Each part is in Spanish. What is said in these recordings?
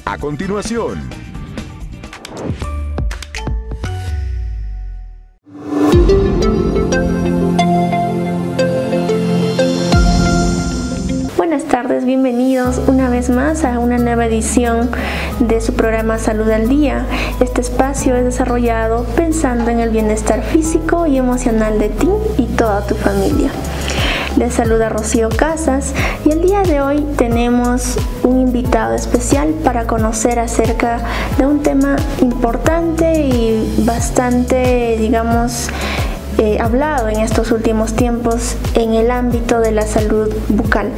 A continuación. Buenas tardes, bienvenidos una vez más a una nueva edición de su programa Salud al Día. Este espacio es desarrollado pensando en el bienestar físico y emocional de ti y toda tu familia. Les saluda Rocío Casas y el día de hoy tenemos un invitado especial para conocer acerca de un tema importante y bastante, hablado en estos últimos tiempos en el ámbito de la salud bucal.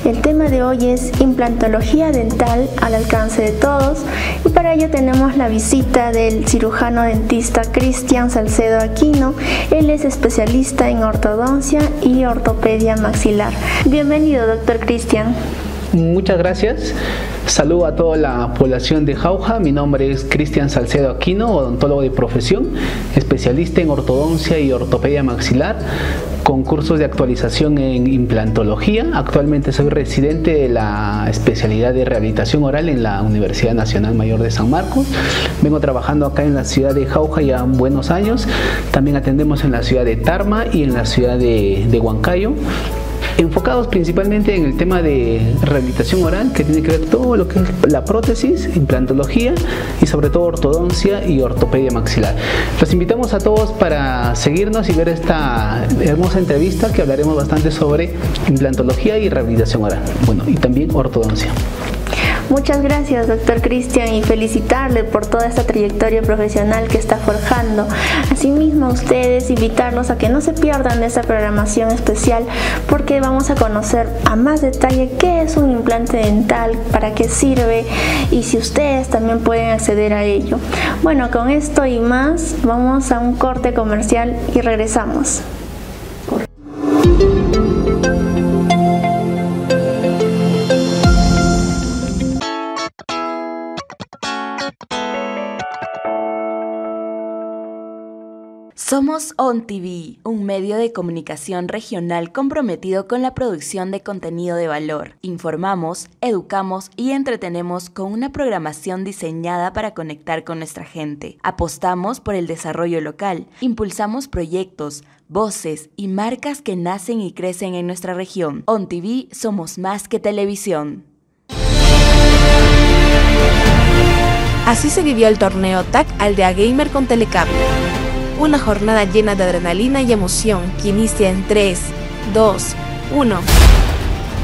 El tema de hoy es implantología dental al alcance de todos y para ello tenemos la visita del cirujano dentista Cristian Salcedo Aquino. Él es especialista en ortodoncia y ortopedia maxilar. Bienvenido, doctor Cristian. Muchas gracias. Saludo a toda la población de Jauja. Mi nombre es Cristian Salcedo Aquino, odontólogo de profesión, especialista en ortodoncia y ortopedia maxilar, con cursos de actualización en implantología. Actualmente soy residente de la especialidad de rehabilitación oral en la Universidad Nacional Mayor de San Marcos. Vengo trabajando acá en la ciudad de Jauja ya buenos años. También atendemos en la ciudad de Tarma y en la ciudad de Huancayo, enfocados principalmente en el tema de rehabilitación oral, que tiene que ver todo lo que es la prótesis, implantología y sobre todo ortodoncia y ortopedia maxilar. Los invitamos a todos para seguirnos y ver esta hermosa entrevista que hablaremos bastante sobre implantología y rehabilitación oral, y también ortodoncia. Muchas gracias, doctor Cristian, y felicitarle por toda esta trayectoria profesional que está forjando. Asimismo, a ustedes, invitarlos a que no se pierdan de esta programación especial porque vamos a conocer a más detalle qué es un implante dental, para qué sirve y si ustedes también pueden acceder a ello. Bueno, con esto y más, vamos a un corte comercial y regresamos. Somos OnTV, un medio de comunicación regional comprometido con la producción de contenido de valor. Informamos, educamos y entretenemos con una programación diseñada para conectar con nuestra gente. Apostamos por el desarrollo local, impulsamos proyectos, voces y marcas que nacen y crecen en nuestra región. OnTV somos más que televisión. Así se vivió el torneo TAC Aldea Gamer con Telecable. Una jornada llena de adrenalina y emoción que inicia en 3, 2, 1,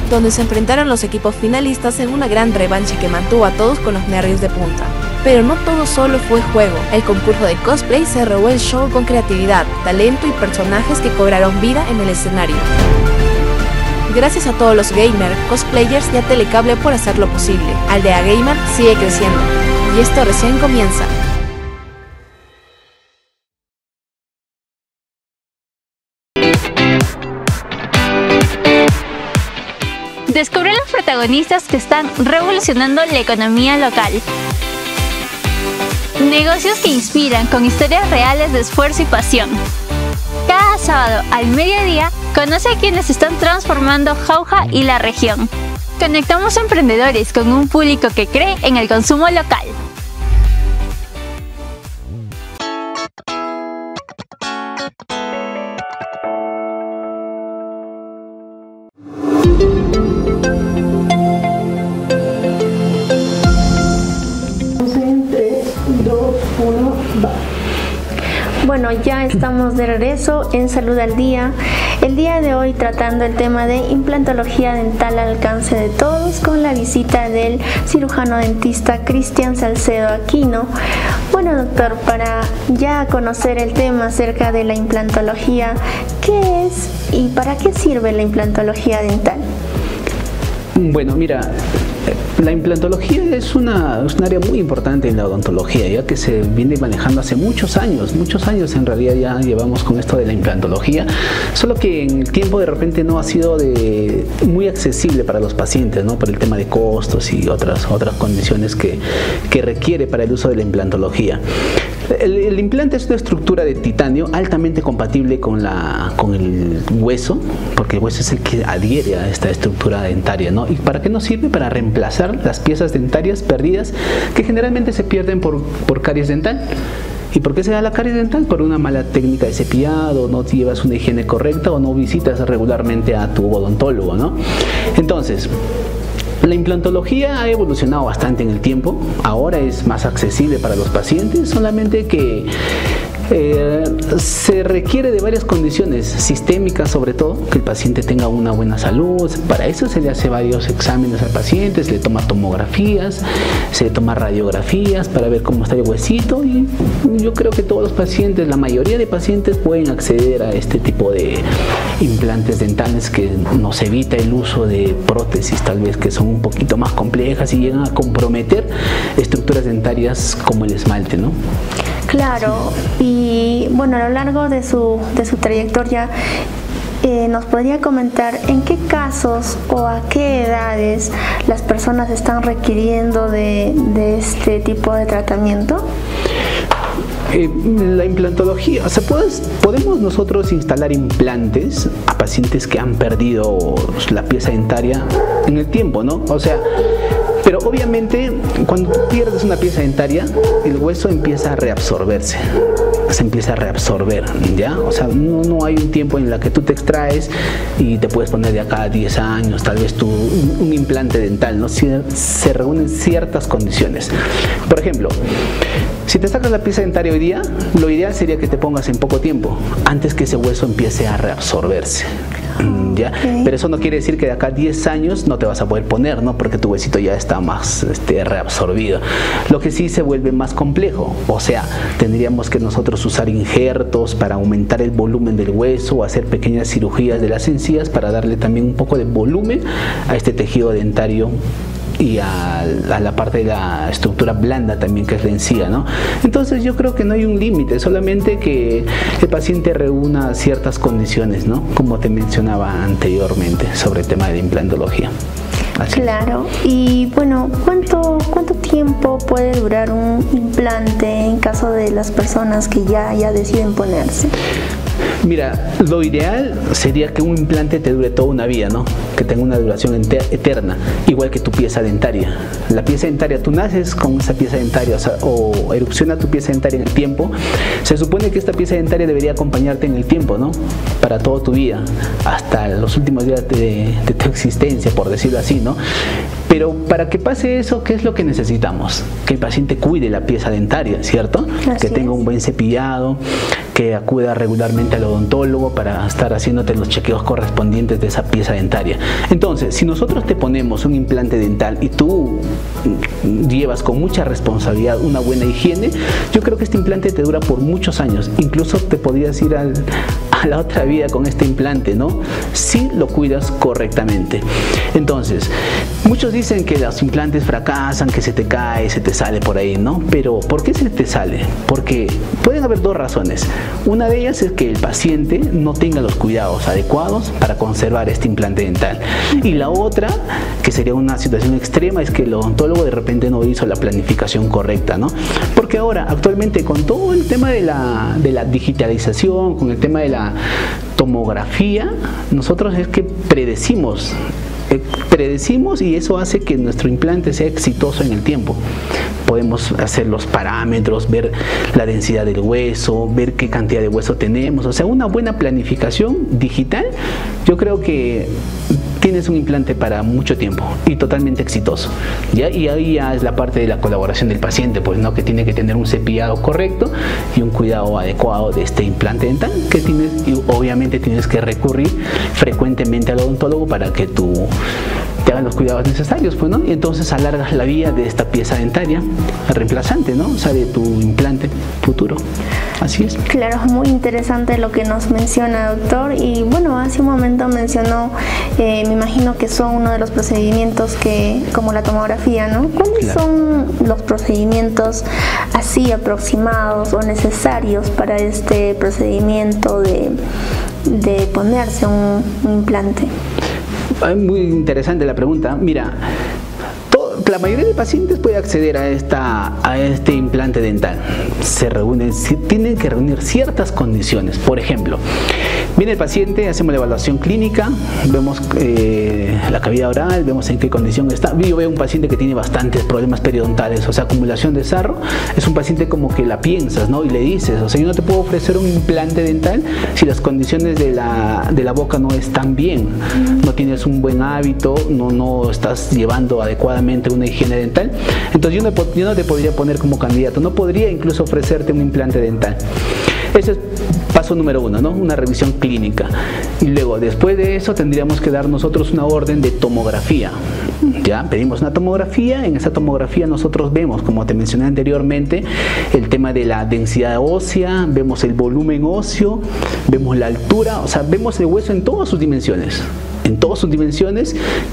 donde se enfrentaron los equipos finalistas en una gran revancha que mantuvo a todos con los nervios de punta. Pero no todo solo fue juego. El concurso de cosplay se robó el show con creatividad, talento y personajes que cobraron vida en el escenario. Gracias a todos los gamers, cosplayers y a Telecable por hacerlo posible. Aldea Gamer sigue creciendo y esto recién comienza. Descubre los protagonistas que están revolucionando la economía local. Negocios que inspiran con historias reales de esfuerzo y pasión. Cada sábado al mediodía, conoce a quienes están transformando Jauja y la región. Conectamos a emprendedores con un público que cree en el consumo local. Bueno, ya estamos de regreso en Salud al Día. El día de hoy tratando el tema de implantología dental al alcance de todos con la visita del cirujano dentista Cristian Salcedo Aquino. Bueno, doctor, para ya conocer el tema acerca de la implantología, ¿qué es y para qué sirve la implantología dental? Bueno, mira, la implantología es un área muy importante en la odontología, ya que se viene manejando hace muchos años en realidad ya llevamos con esto de la implantología, solo que en el tiempo de repente no ha sido muy accesible para los pacientes, ¿no? Por el tema de costos y otras condiciones que requiere para el uso de la implantología. El implante es una estructura de titanio altamente compatible con el hueso, porque el hueso es el que adhiere a esta estructura dentaria, ¿no? ¿Y para qué nos sirve? Para reemplazar las piezas dentarias perdidas que generalmente se pierden por caries dental. ¿Y por qué se da la caries dental? Por una mala técnica de cepillado, no llevas una higiene correcta o no visitas regularmente a tu odontólogo, ¿no? Entonces, la implantología ha evolucionado bastante en el tiempo, ahora es más accesible para los pacientes, solamente que se requiere de varias condiciones sistémicas, sobre todo que el paciente tenga una buena salud. Para eso se le hace varios exámenes al paciente, se le toma tomografías, se le toma radiografías para ver cómo está el huesito, y yo creo que todos los pacientes, la mayoría de pacientes pueden acceder a este tipo de implantes dentales que nos evita el uso de prótesis tal vez que son un poquito más complejas y llegan a comprometer estructuras dentarias como el esmalte, ¿no? Claro, y bueno, a lo largo de su trayectoria, ¿nos podría comentar en qué casos o a qué edades las personas están requiriendo de este tipo de tratamiento? La implantología, o sea, podemos nosotros instalar implantes a pacientes que han perdido la pieza dentaria en el tiempo, ¿no? O sea, pero obviamente cuando tú pierdes una pieza dentaria, el hueso empieza a reabsorberse, se empieza a reabsorber, ¿ya? O sea, no hay un tiempo en el que tú te extraes y te puedes poner de acá a 10 años, tal vez un implante dental, ¿no? Se reúnen ciertas condiciones. Por ejemplo, si te sacas la pieza dentaria hoy día, lo ideal sería que te pongas en poco tiempo, antes que ese hueso empiece a reabsorberse. ¿Ya? Pero eso no quiere decir que de acá a 10 años no te vas a poder poner, ¿no? Porque tu huesito ya está más reabsorbido. Lo que sí se vuelve más complejo, o sea, tendríamos que nosotros usar injertos para aumentar el volumen del hueso o hacer pequeñas cirugías de las encías para darle también un poco de volumen a este tejido dentario y a la parte de la estructura blanda también, que es la encía, ¿no? Entonces yo creo que no hay un límite, solamente que el paciente reúna ciertas condiciones, ¿no? Como te mencionaba anteriormente sobre el tema de la implantología. Así. Claro, y bueno, ¿cuánto tiempo puede durar un implante en caso de las personas que ya deciden ponerse? Mira, lo ideal sería que un implante te dure toda una vida, ¿no? Que tenga una duración eterna, igual que tu pieza dentaria. La pieza dentaria, tú naces con esa pieza dentaria, o erupciona tu pieza dentaria en el tiempo. Se supone que esta pieza dentaria debería acompañarte en el tiempo, ¿no? Para toda tu vida, hasta los últimos días de tu existencia, por decirlo así, ¿no? Pero para que pase eso, ¿qué es lo que necesitamos? Que el paciente cuide la pieza dentaria, ¿cierto? Que tenga un buen cepillado, que acuda regularmente al odontólogo para estar haciéndote los chequeos correspondientes de esa pieza dentaria. Entonces, si nosotros te ponemos un implante dental y tú llevas con mucha responsabilidad una buena higiene, yo creo que este implante te dura por muchos años. Incluso te podrías ir a la otra vida con este implante, ¿no? Si lo cuidas correctamente. Entonces, muchos dicen que los implantes fracasan, que se te cae, se te sale por ahí, ¿no? Pero ¿por qué se te sale? Porque pueden haber dos razones. Una de ellas es que el paciente no tenga los cuidados adecuados para conservar este implante dental. Y la otra, que sería una situación extrema, es que el odontólogo de repente no hizo la planificación correcta, ¿no? Porque ahora, actualmente, con todo el tema de la digitalización, con el tema de la tomografía, nosotros es que predecimos y eso hace que nuestro implante sea exitoso en el tiempo. Podemos hacer los parámetros, ver la densidad del hueso, ver qué cantidad de hueso tenemos. O sea, una buena planificación digital, yo creo que tienes un implante para mucho tiempo y totalmente exitoso, ¿ya? Y ahí ya es la parte de la colaboración del paciente, pues, ¿no? Que tiene que tener un cepillado correcto y un cuidado adecuado de este implante dental que tienes, y obviamente tienes que recurrir frecuentemente al odontólogo para que te hagan los cuidados necesarios, pues, ¿no? Y entonces alargas la vida de esta pieza dentaria reemplazante, ¿no? O sea, de tu implante futuro. Así es. Claro, es muy interesante lo que nos menciona, doctor. Y bueno, hace un momento mencionó, me imagino que son uno de los procedimientos como la tomografía, ¿no? ¿Cuáles son los procedimientos así aproximados o necesarios para este procedimiento de ponerse un implante? Muy interesante la pregunta. Mira, la mayoría de pacientes puede acceder a este implante dental. Tienen que reunir ciertas condiciones. Por ejemplo, viene el paciente, hacemos la evaluación clínica, vemos la cavidad oral, vemos en qué condición está. Yo veo un paciente que tiene bastantes problemas periodontales, o sea, acumulación de sarro. Es un paciente como que la piensas, ¿no? Y le dices, o sea, yo no te puedo ofrecer un implante dental si las condiciones de la boca no están bien, no tienes un buen hábito, no estás llevando adecuadamente una higiene dental. Entonces yo no te podría poner como candidato, no podría incluso ofrecerte un implante dental. Ese es paso número 1, ¿no? Una revisión clínica. Y luego, después de eso, tendríamos que dar nosotros una orden de tomografía. Ya, pedimos una tomografía. En esa tomografía nosotros vemos, como te mencioné anteriormente, el tema de la densidad ósea, vemos el volumen óseo, vemos la altura, o sea, vemos el hueso en todas sus dimensiones.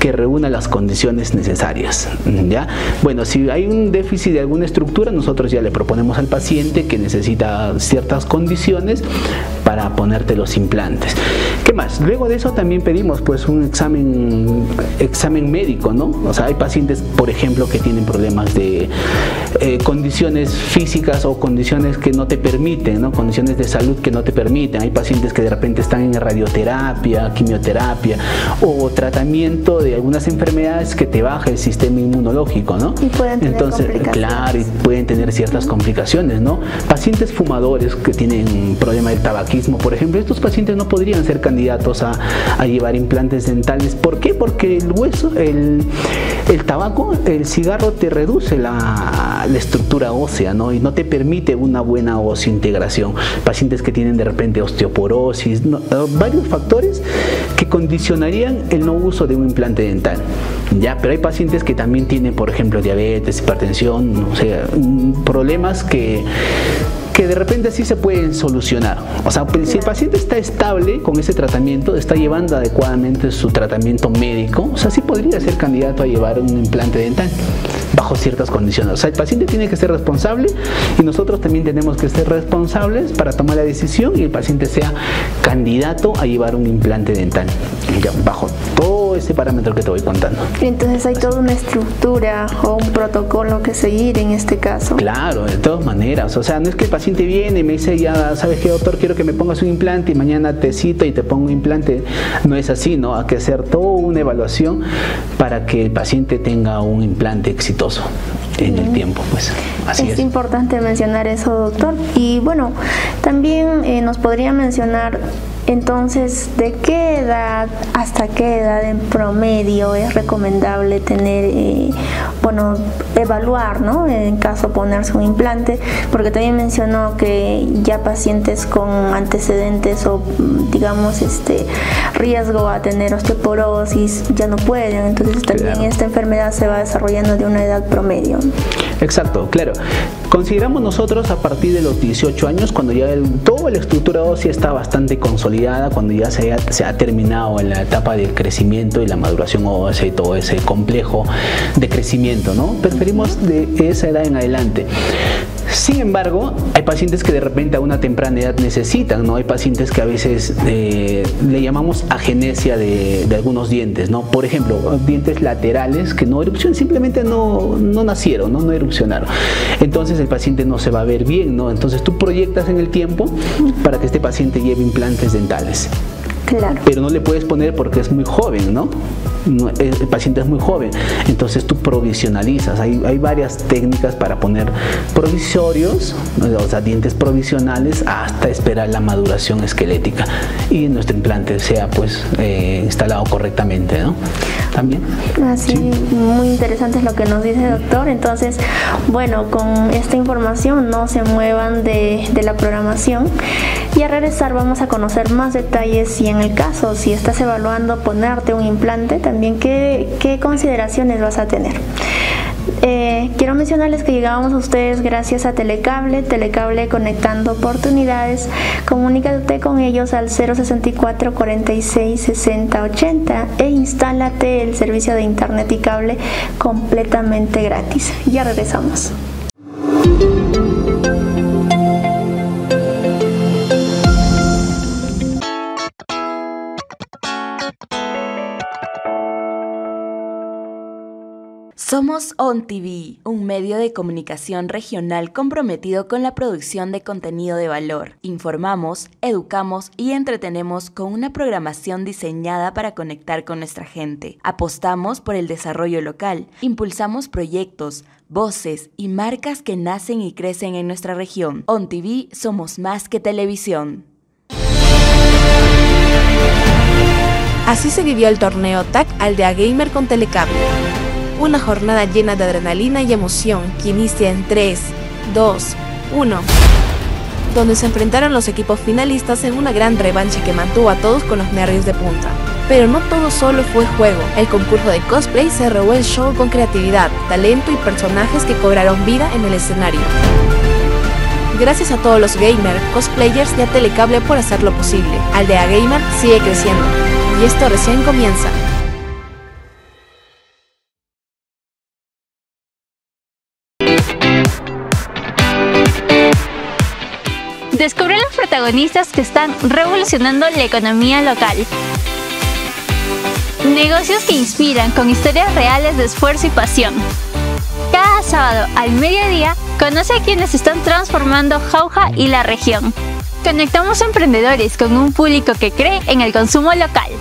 Que reúna las condiciones necesarias, ¿ya? Bueno, si hay un déficit de alguna estructura, nosotros ya le proponemos al paciente que necesita ciertas condiciones para ponerte los implantes. ¿Qué más? Luego de eso también pedimos pues un examen médico, ¿no? O sea, hay pacientes, por ejemplo, que tienen problemas de condiciones físicas o condiciones que no te permiten, ¿no? Condiciones de salud que no te permiten. Hay pacientes que de repente están en radioterapia, quimioterapia o tratamiento de algunas enfermedades que te baja el sistema inmunológico, ¿no? Y pueden tener complicaciones. Claro, y pueden tener ciertas complicaciones, ¿no? Pacientes fumadores que tienen problema del tabaquismo, por ejemplo, estos pacientes no podrían ser candidatos a llevar implantes dentales. ¿Por qué? Porque el hueso, el tabaco, el cigarro te reduce la estructura ósea, ¿no? Y no te permite una buena oseointegración. Pacientes que tienen de repente osteoporosis, varios factores que condicionarían el no uso de un implante dental. Ya, pero hay pacientes que también tienen, por ejemplo, diabetes, hipertensión, o sea, problemas que de repente sí se pueden solucionar. O sea, si el paciente está estable con ese tratamiento, está llevando adecuadamente su tratamiento médico, o sea, sí podría ser candidato a llevar un implante dental bajo ciertas condiciones. O sea, el paciente tiene que ser responsable y nosotros también tenemos que ser responsables para tomar la decisión y el paciente sea candidato a llevar un implante dental, ya, bajo todo ese parámetro que te voy contando. Entonces hay toda una estructura o un protocolo que seguir en este caso. Claro, de todas maneras. O sea, no es que el paciente viene y me dice, ya sabes qué, doctor, quiero que me pongas un implante y mañana te cito y te pongo un implante. No es así, ¿no? Hay que hacer toda una evaluación para que el paciente tenga un implante exitoso en el tiempo, pues así es. Es importante mencionar eso, doctor. Y bueno, también nos podría mencionar entonces de qué edad hasta qué edad en promedio es recomendable tener, evaluar, ¿no? En caso de ponerse un implante, porque también mencionó que ya pacientes con antecedentes o digamos riesgo a tener osteoporosis ya no pueden, entonces también claro, esta enfermedad se va desarrollando de una edad promedio. Exacto, claro. Consideramos nosotros a partir de los 18 años, cuando ya toda la estructura ósea está bastante consolidada, cuando ya se ha terminado en la etapa del crecimiento y la maduración ósea y todo ese complejo de crecimiento, ¿no? Preferimos de esa edad en adelante. Sin embargo, hay pacientes que de repente a una temprana edad necesitan, ¿no? Hay pacientes que a veces le llamamos agenesia de algunos dientes, ¿no? Por ejemplo, dientes laterales que no erupcionan, simplemente no nacieron, no erupcionaron. Entonces el paciente no se va a ver bien, ¿no? Entonces tú proyectas en el tiempo para que este paciente lleve implantes dentales. Claro. Pero no le puedes poner porque es muy joven, ¿no? El paciente es muy joven, entonces tú provisionalizas. Hay varias técnicas para poner provisorios, o sea, dientes provisionales hasta esperar la maduración esquelética y nuestro implante sea pues instalado correctamente, ¿no? También. Así, sí. Muy interesante es lo que nos dice, doctor. Entonces, bueno, con esta información no se muevan de la programación y al regresar vamos a conocer más detalles y en el caso, si estás evaluando ponerte un implante, también qué consideraciones vas a tener. Quiero mencionarles que llegábamos a ustedes gracias a Telecable conectando oportunidades. Comunícate con ellos al 064 46 60 80 e instálate el servicio de internet y cable completamente gratis. Ya regresamos. Somos OnTV, un medio de comunicación regional comprometido con la producción de contenido de valor. Informamos, educamos y entretenemos con una programación diseñada para conectar con nuestra gente. Apostamos por el desarrollo local, impulsamos proyectos, voces y marcas que nacen y crecen en nuestra región. OnTV somos más que televisión. Así se vivió el torneo TAC Aldea Gamer con Telecable. Una jornada llena de adrenalina y emoción que inicia en 3, 2, 1, donde se enfrentaron los equipos finalistas en una gran revancha que mantuvo a todos con los nervios de punta. Pero no todo solo fue juego. El concurso de cosplay se robó el show con creatividad, talento y personajes que cobraron vida en el escenario. Gracias a todos los gamers, cosplayers y a Telecable por hacerlo posible. Aldea Gamer sigue creciendo y esto recién comienza. Descubre los protagonistas que están revolucionando la economía local. Negocios que inspiran con historias reales de esfuerzo y pasión. Cada sábado al mediodía, conoce a quienes están transformando Jauja y la región. Conectamos a emprendedores con un público que cree en el consumo local.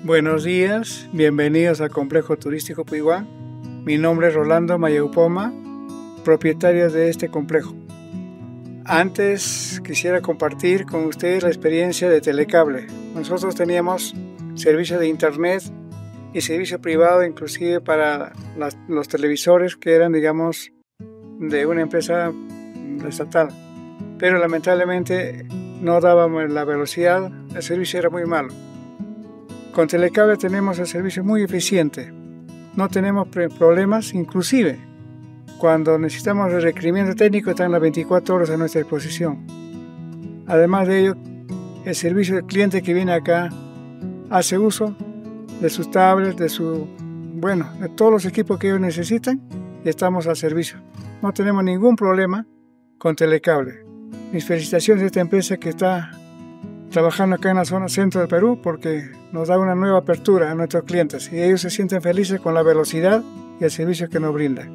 Buenos días, bienvenidos al Complejo Turístico Puiguá. Mi nombre es Rolando Mayaupoma, propietario de este complejo. Antes quisiera compartir con ustedes la experiencia de Telecable. Nosotros teníamos servicio de internet y servicio privado inclusive para los televisores que eran, digamos, de una empresa estatal. Pero lamentablemente no dábamos la velocidad, el servicio era muy malo. Con Telecable tenemos el servicio muy eficiente, no tenemos problemas, inclusive cuando necesitamos el requerimiento técnico están las 24 horas a nuestra disposición. Además de ello, el servicio del cliente que viene acá hace uso de sus tablets, de todos los equipos que ellos necesitan y estamos al servicio. No tenemos ningún problema con Telecable. Mis felicitaciones a esta empresa que está trabajando acá en la zona centro del Perú porque nos da una nueva apertura a nuestros clientes y ellos se sienten felices con la velocidad y el servicio que nos brinda.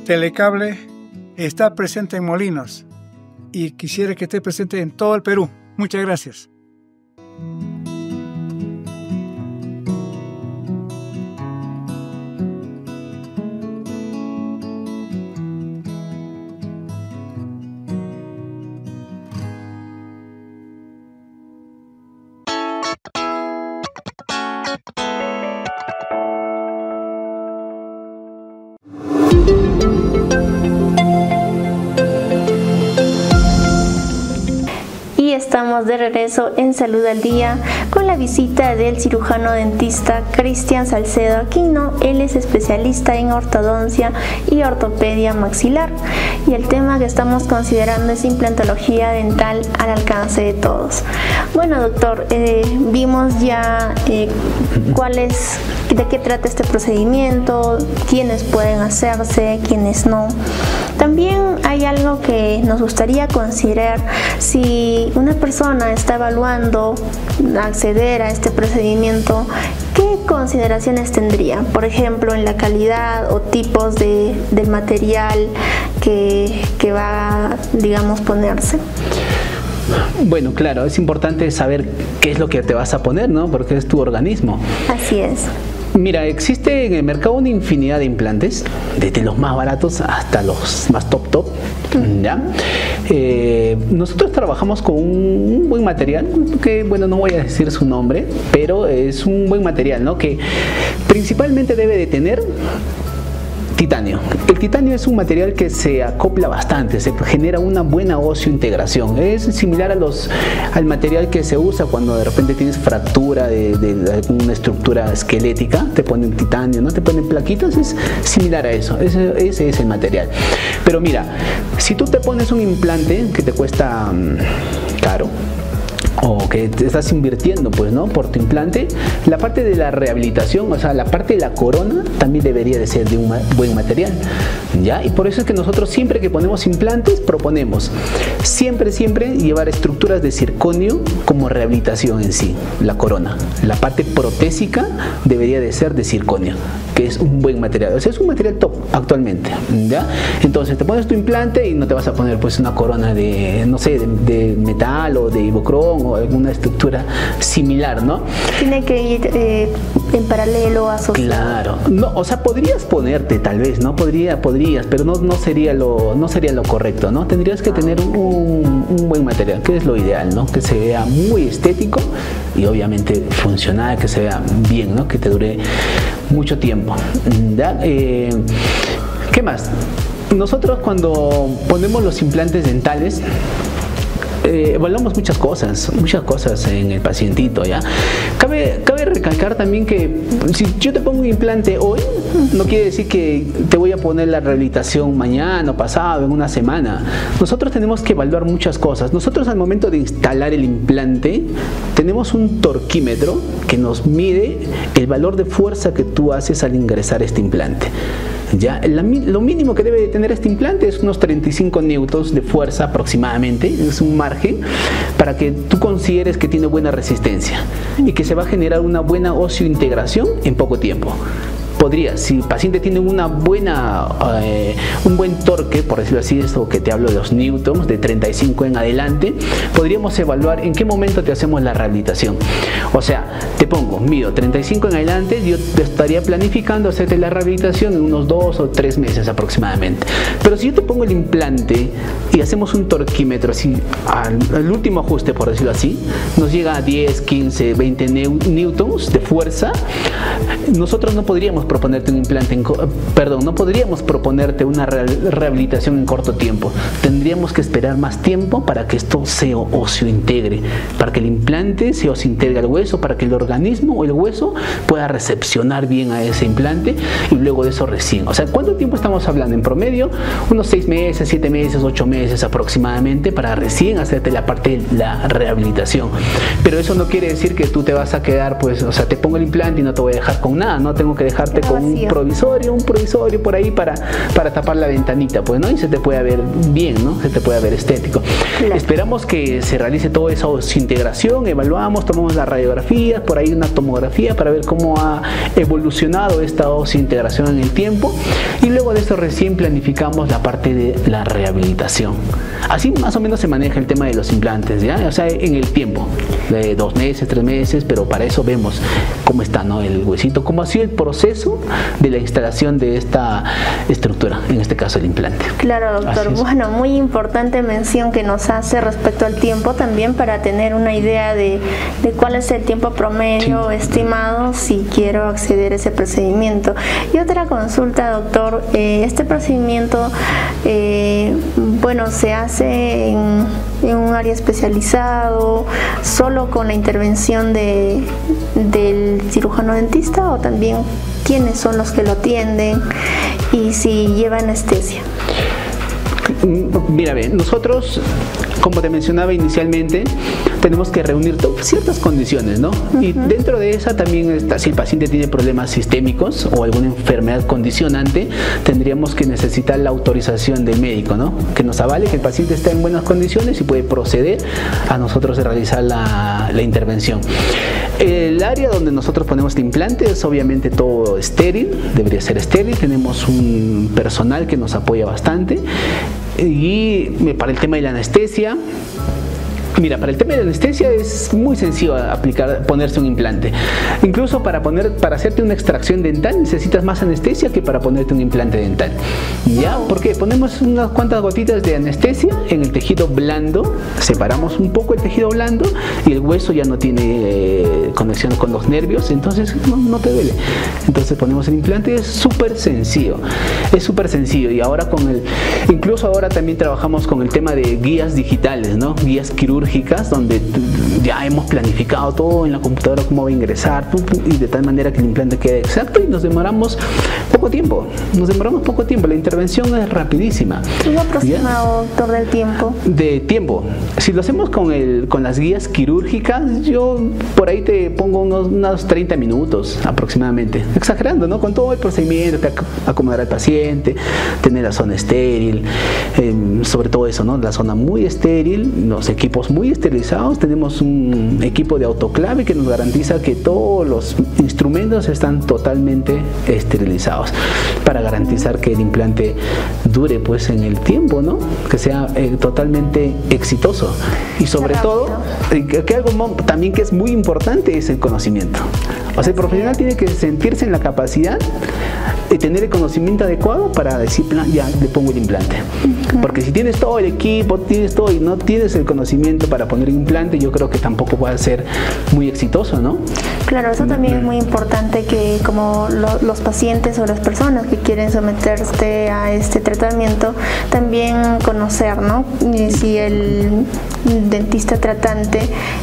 Telecable está presente en Molinos y quisiera que esté presente en todo el Perú. Muchas gracias. Estamos de regreso en Salud al Día con la visita del cirujano dentista Cristian Salcedo Aquino. Él es especialista en ortodoncia y ortopedia maxilar y el tema que estamos considerando es implantología dental al alcance de todos. Bueno, doctor, vimos ya de qué trata este procedimiento, quiénes pueden hacerse, quiénes no. También hay algo que nos gustaría considerar si una persona está evaluando acceder a este procedimiento, ¿qué consideraciones tendría? Por ejemplo, en la calidad o tipos del material que va, digamos, ponerse. Bueno, claro, es importante saber qué es lo que te vas a poner, ¿no? Porque es tu organismo. Así es. Mira, existe en el mercado una infinidad de implantes, desde los más baratos hasta los más top, ¿ya? Nosotros trabajamos con un buen material, que bueno, no voy a decir su nombre, pero es un buen material, ¿no? Que principalmente debe de tener Titanio. El titanio es un material que se acopla bastante, se genera una buena osteointegración. Es similar al material que se usa cuando de repente tienes fractura de alguna estructura esquelética, te ponen titanio, ¿no? Te ponen plaquitas, es similar a eso. Ese es el material. Pero mira, si tú te pones un implante que te cuesta caro, o que te estás invirtiendo pues, ¿no?, por tu implante, la parte de la rehabilitación, o sea, la parte de la corona también debería de ser de un buen material, ¿ya? Y por eso es que nosotros siempre que ponemos implantes proponemos siempre llevar estructuras de circonio como rehabilitación en sí, la corona. La parte protésica debería de ser de circonio, que es un buen material, o sea, es un material top actualmente, ¿ya? Entonces te pones tu implante y no te vas a poner pues una corona de, no sé, de metal o de ibocrón o alguna estructura similar, ¿no? Tiene que ir en paralelo, asociado. Claro, no, o sea, podrías ponerte tal vez, ¿no? Podrías, pero no sería lo correcto, ¿no? Tendrías que tener un buen material, que es lo ideal, ¿no? Que se vea muy estético y obviamente funcional, que se vea bien, ¿no? Que te dure mucho tiempo, ¿ya? ¿Qué más? Nosotros cuando ponemos los implantes dentales evaluamos muchas cosas en el pacientito, ¿ya? Cabe recalcar también que si yo te pongo un implante hoy, no quiere decir que te voy a poner la rehabilitación mañana o pasado, en una semana. Nosotros tenemos que evaluar muchas cosas. Nosotros al momento de instalar el implante tenemos un torquímetro que nos mide el valor de fuerza que tú haces al ingresar este implante. Ya, lo mínimo que debe de tener este implante es unos 35 newtons de fuerza aproximadamente, es un margen para que tú consideres que tiene buena resistencia y que se va a generar una buena osteointegración en poco tiempo. Si el paciente tiene un buen torque, por decirlo así, esto que te hablo de los newtons, de 35 en adelante, podríamos evaluar en qué momento te hacemos la rehabilitación. O sea, mido 35 en adelante, yo te estaría planificando hacerte la rehabilitación en unos 2 o 3 meses aproximadamente. Pero si yo te pongo el implante y hacemos un torquímetro así, al último ajuste, por decirlo así, nos llega a 10, 15, 20 newtons de fuerza, nosotros no podríamos proponerte un implante, no podríamos proponerte una rehabilitación en corto tiempo. Tendríamos que esperar más tiempo para que esto se oseointegre, para que el implante se oseointegre al hueso, para que el organismo o el hueso pueda recepcionar bien a ese implante y luego de eso recién. O sea, ¿cuánto tiempo estamos hablando? En promedio, unos 6 meses, 7 meses, 8 meses aproximadamente para recién hacerte la parte de la rehabilitación. Pero eso no quiere decir que tú te vas a quedar, pues, o sea, te pongo el implante y no te voy a dejar con nada, no tengo que dejarte con un provisorio por ahí para tapar la ventanita, pues, ¿no? Y se te pueda ver bien, ¿no? Se te pueda ver estético. Claro. Esperamos que se realice toda esa integración, evaluamos, tomamos las radiografías, por ahí una tomografía para ver cómo ha evolucionado esta integración en el tiempo y luego de eso recién planificamos la parte de la rehabilitación. Así más o menos se maneja el tema de los implantes, ¿ya? O sea, en el tiempo, de 2 meses, 3 meses, pero para eso vemos cómo está, ¿no?, el huesito, cómo ha sido el proceso de la instalación de esta estructura, en este caso el implante. Claro, doctor. Bueno, muy importante mención que nos hace respecto al tiempo también para tener una idea de cuál es el tiempo promedio estimado si quiero acceder a ese procedimiento. Y otra consulta, doctor, este procedimiento, bueno, se hace en un área especializado, solo con la intervención del cirujano dentista, o también quiénes son los que lo atienden y si lleva anestesia. Mira, nosotros, como te mencionaba inicialmente, tenemos que reunir ciertas condiciones, ¿no? Y dentro de esa también está, si el paciente tiene problemas sistémicos o alguna enfermedad condicionante, tendríamos que necesitar la autorización del médico, ¿no? Que nos avale que el paciente está en buenas condiciones y puede proceder a nosotros de realizar la intervención. El área donde nosotros ponemos el implante es obviamente todo estéril, debería ser estéril. Tenemos un personal que nos apoya bastante. Y para el tema de la anestesia, mira, para el tema de la anestesia es muy sencillo ponerse un implante. Incluso para hacerte una extracción dental necesitas más anestesia que para ponerte un implante dental. ¿Ya? Porque ponemos unas cuantas gotitas de anestesia en el tejido tejido blando, separamos un poco el tejido blando y el hueso ya no tiene conexión con los nervios, entonces no te duele. Entonces ponemos el implante, es súper sencillo, y ahora incluso ahora también trabajamos con el tema de guías digitales, ¿no? Guías quirúrgicas, donde ya hemos planificado todo en la computadora cómo va a ingresar, y de tal manera que el implante quede exacto, y nos demoramos poco tiempo, la intervención es rapidísima. ¿Un aproximado, doctor, del tiempo? De tiempo, si lo hacemos con las guías quirúrgicas, yo por ahí te pongo unos 30 minutos aproximadamente, exagerando, ¿no? Con todo el procedimiento, acomodar al paciente, tener la zona estéril, sobre todo eso, ¿no? La zona muy estéril, los equipos muy esterilizados. Tenemos un equipo de autoclave que nos garantiza que todos los instrumentos están totalmente esterilizados, para garantizar que el implante dure pues en el tiempo, ¿no? Que sea totalmente exitoso, y sobre todo que algo también que es muy importante es el conocimiento. O sea, el profesional tiene que sentirse en la capacidad de tener el conocimiento adecuado para decir, ya le pongo el implante. Porque si tienes todo el equipo, tienes todo y no tienes el conocimiento para poner el implante, yo creo que tampoco va a ser muy exitoso, ¿no? Claro, eso también es muy importante, que como los pacientes o las personas que quieren someterse a este tratamiento, también conocer, ¿no? Si el dentista tratante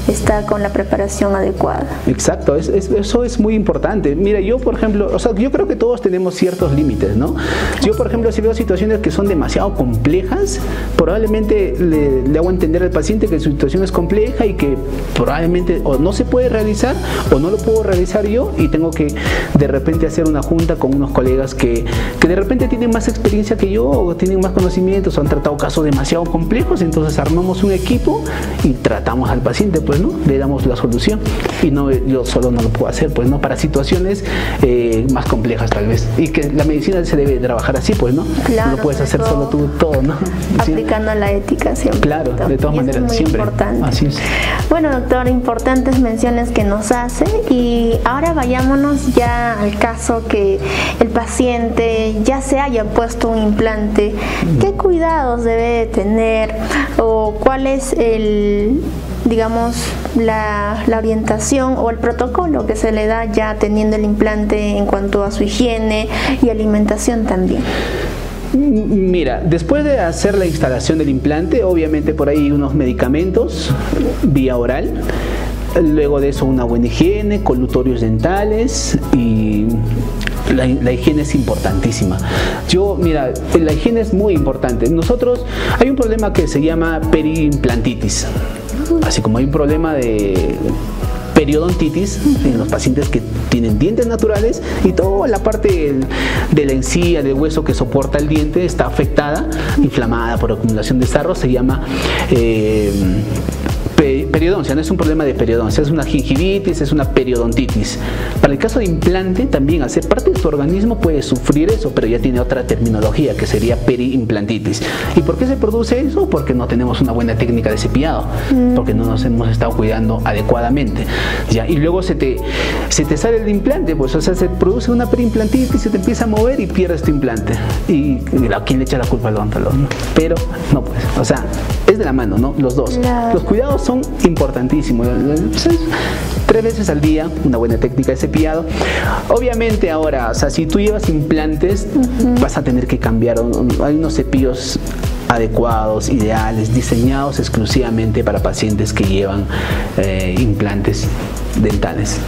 está con la preparación adecuada. Exacto, eso es muy importante. Mira, yo por ejemplo, o sea, yo creo que todos tenemos ciertos límites, ¿no? Yo por ejemplo, si veo situaciones que son demasiado complejas, probablemente le hago entender al paciente que su situación es compleja y que probablemente o no se puede realizar o no lo puedo realizar yo, y tengo que de repente hacer una junta con unos colegas que de repente tienen más experiencia que yo, o tienen más conocimientos, o han tratado casos demasiado complejos. Entonces armamos un equipo y tratamos al paciente, pues, ¿no? Le damos la solución, y no, yo solo no lo puedo hacer, pues, ¿no? Para situaciones más complejas tal vez, y que la medicina se debe trabajar así, pues, ¿no? Claro, no lo puedes hacer solo tú todo, ¿no? Aplicando la ética siempre. Claro, de todas maneras, es muy siempre. Importante. Así es. Bueno, doctor, importantes menciones que nos hace, y ahora vayámonos ya al caso que el paciente ya se haya puesto un implante. ¿Qué cuidados debe tener, o cuál es digamos, la orientación o el protocolo que se le da ya teniendo el implante en cuanto a su higiene y alimentación también? Mira, después de hacer la instalación del implante, obviamente por ahí unos medicamentos vía oral. Luego de eso una buena higiene, colutorios dentales, y la higiene es importantísima. Mira, la higiene es muy importante. Hay un problema que se llama periimplantitis, así como hay un problema de periodontitis en los pacientes que tienen dientes naturales, y toda la parte de la encía, del hueso que soporta el diente está afectada, inflamada por acumulación de sarro. Se llama periodoncia. No es un problema de periodoncia, es una gingivitis, es una periodontitis. Para el caso de implante, también hacer parte de tu organismo puede sufrir eso, pero ya tiene otra terminología, que sería periimplantitis. ¿Y por qué se produce eso? Porque no tenemos una buena técnica de cepillado, porque no nos hemos estado cuidando adecuadamente, ¿ya? Y luego se te sale el implante, pues, o sea, se produce una periimplantitis, se te empieza a mover y pierdes tu implante. ¿Y a quién le echa la culpa al odontólogo? Pero no, pues, o sea, es de la mano, ¿no? Los dos. Claro. Los cuidados son importantísimos. 3 veces al día, una buena técnica de cepillado. Obviamente ahora, o sea, si tú llevas implantes, vas a tener que cambiar. Hay unos cepillos adecuados, ideales, diseñados exclusivamente para pacientes que llevan implantes dentales.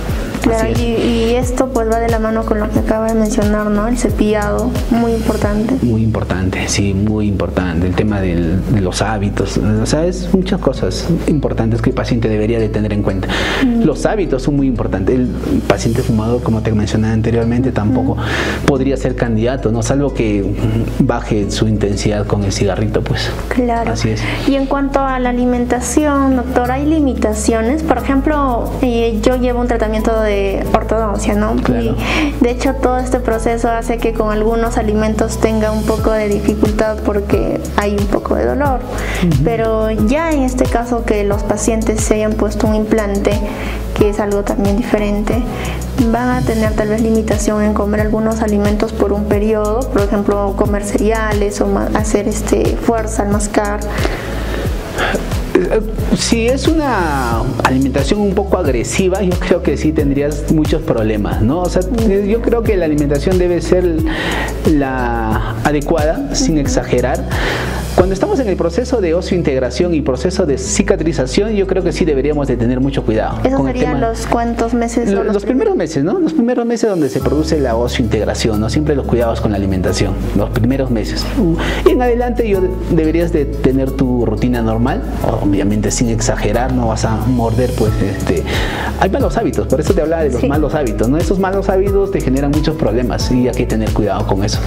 Claro, y esto pues va de la mano con lo que acaba de mencionar, ¿no? El cepillado, muy importante. Muy importante, sí, muy importante. El tema de los hábitos, o sea, es muchas cosas importantes que el paciente debería de tener en cuenta. Los hábitos son muy importantes. El paciente fumador, como te mencioné anteriormente, tampoco podría ser candidato, ¿no? Salvo que baje su intensidad con el cigarrito, pues. Claro. Así es. Y en cuanto a la alimentación, doctor, ¿hay limitaciones? Por ejemplo, yo llevo un tratamiento de ortodoncia, ¿no? Claro. Y de hecho todo este proceso hace que con algunos alimentos tenga un poco de dificultad porque hay un poco de dolor. Pero ya en este caso que los pacientes se hayan puesto un implante, que es algo también diferente, van a tener tal vez limitación en comer algunos alimentos por un periodo, por ejemplo comer cereales o hacer fuerza al mascar. Si es una alimentación un poco agresiva, yo creo que sí tendrías muchos problemas, ¿no? O sea, yo creo que la alimentación debe ser la adecuada, sin exagerar. Cuando estamos en el proceso de osseointegración y proceso de cicatrización, yo creo que sí deberíamos de tener mucho cuidado. ¿Eso serían los cuántos meses? Los primeros meses, ¿no? Los primeros meses donde se produce la osseointegración, ¿no? Siempre los cuidados con la alimentación, los primeros meses. Y en adelante deberías de tener tu rutina normal, obviamente sin exagerar, no vas a morder, pues, hay malos hábitos, por eso te hablaba de los malos hábitos, ¿no? Esos malos hábitos te generan muchos problemas y hay que tener cuidado con eso.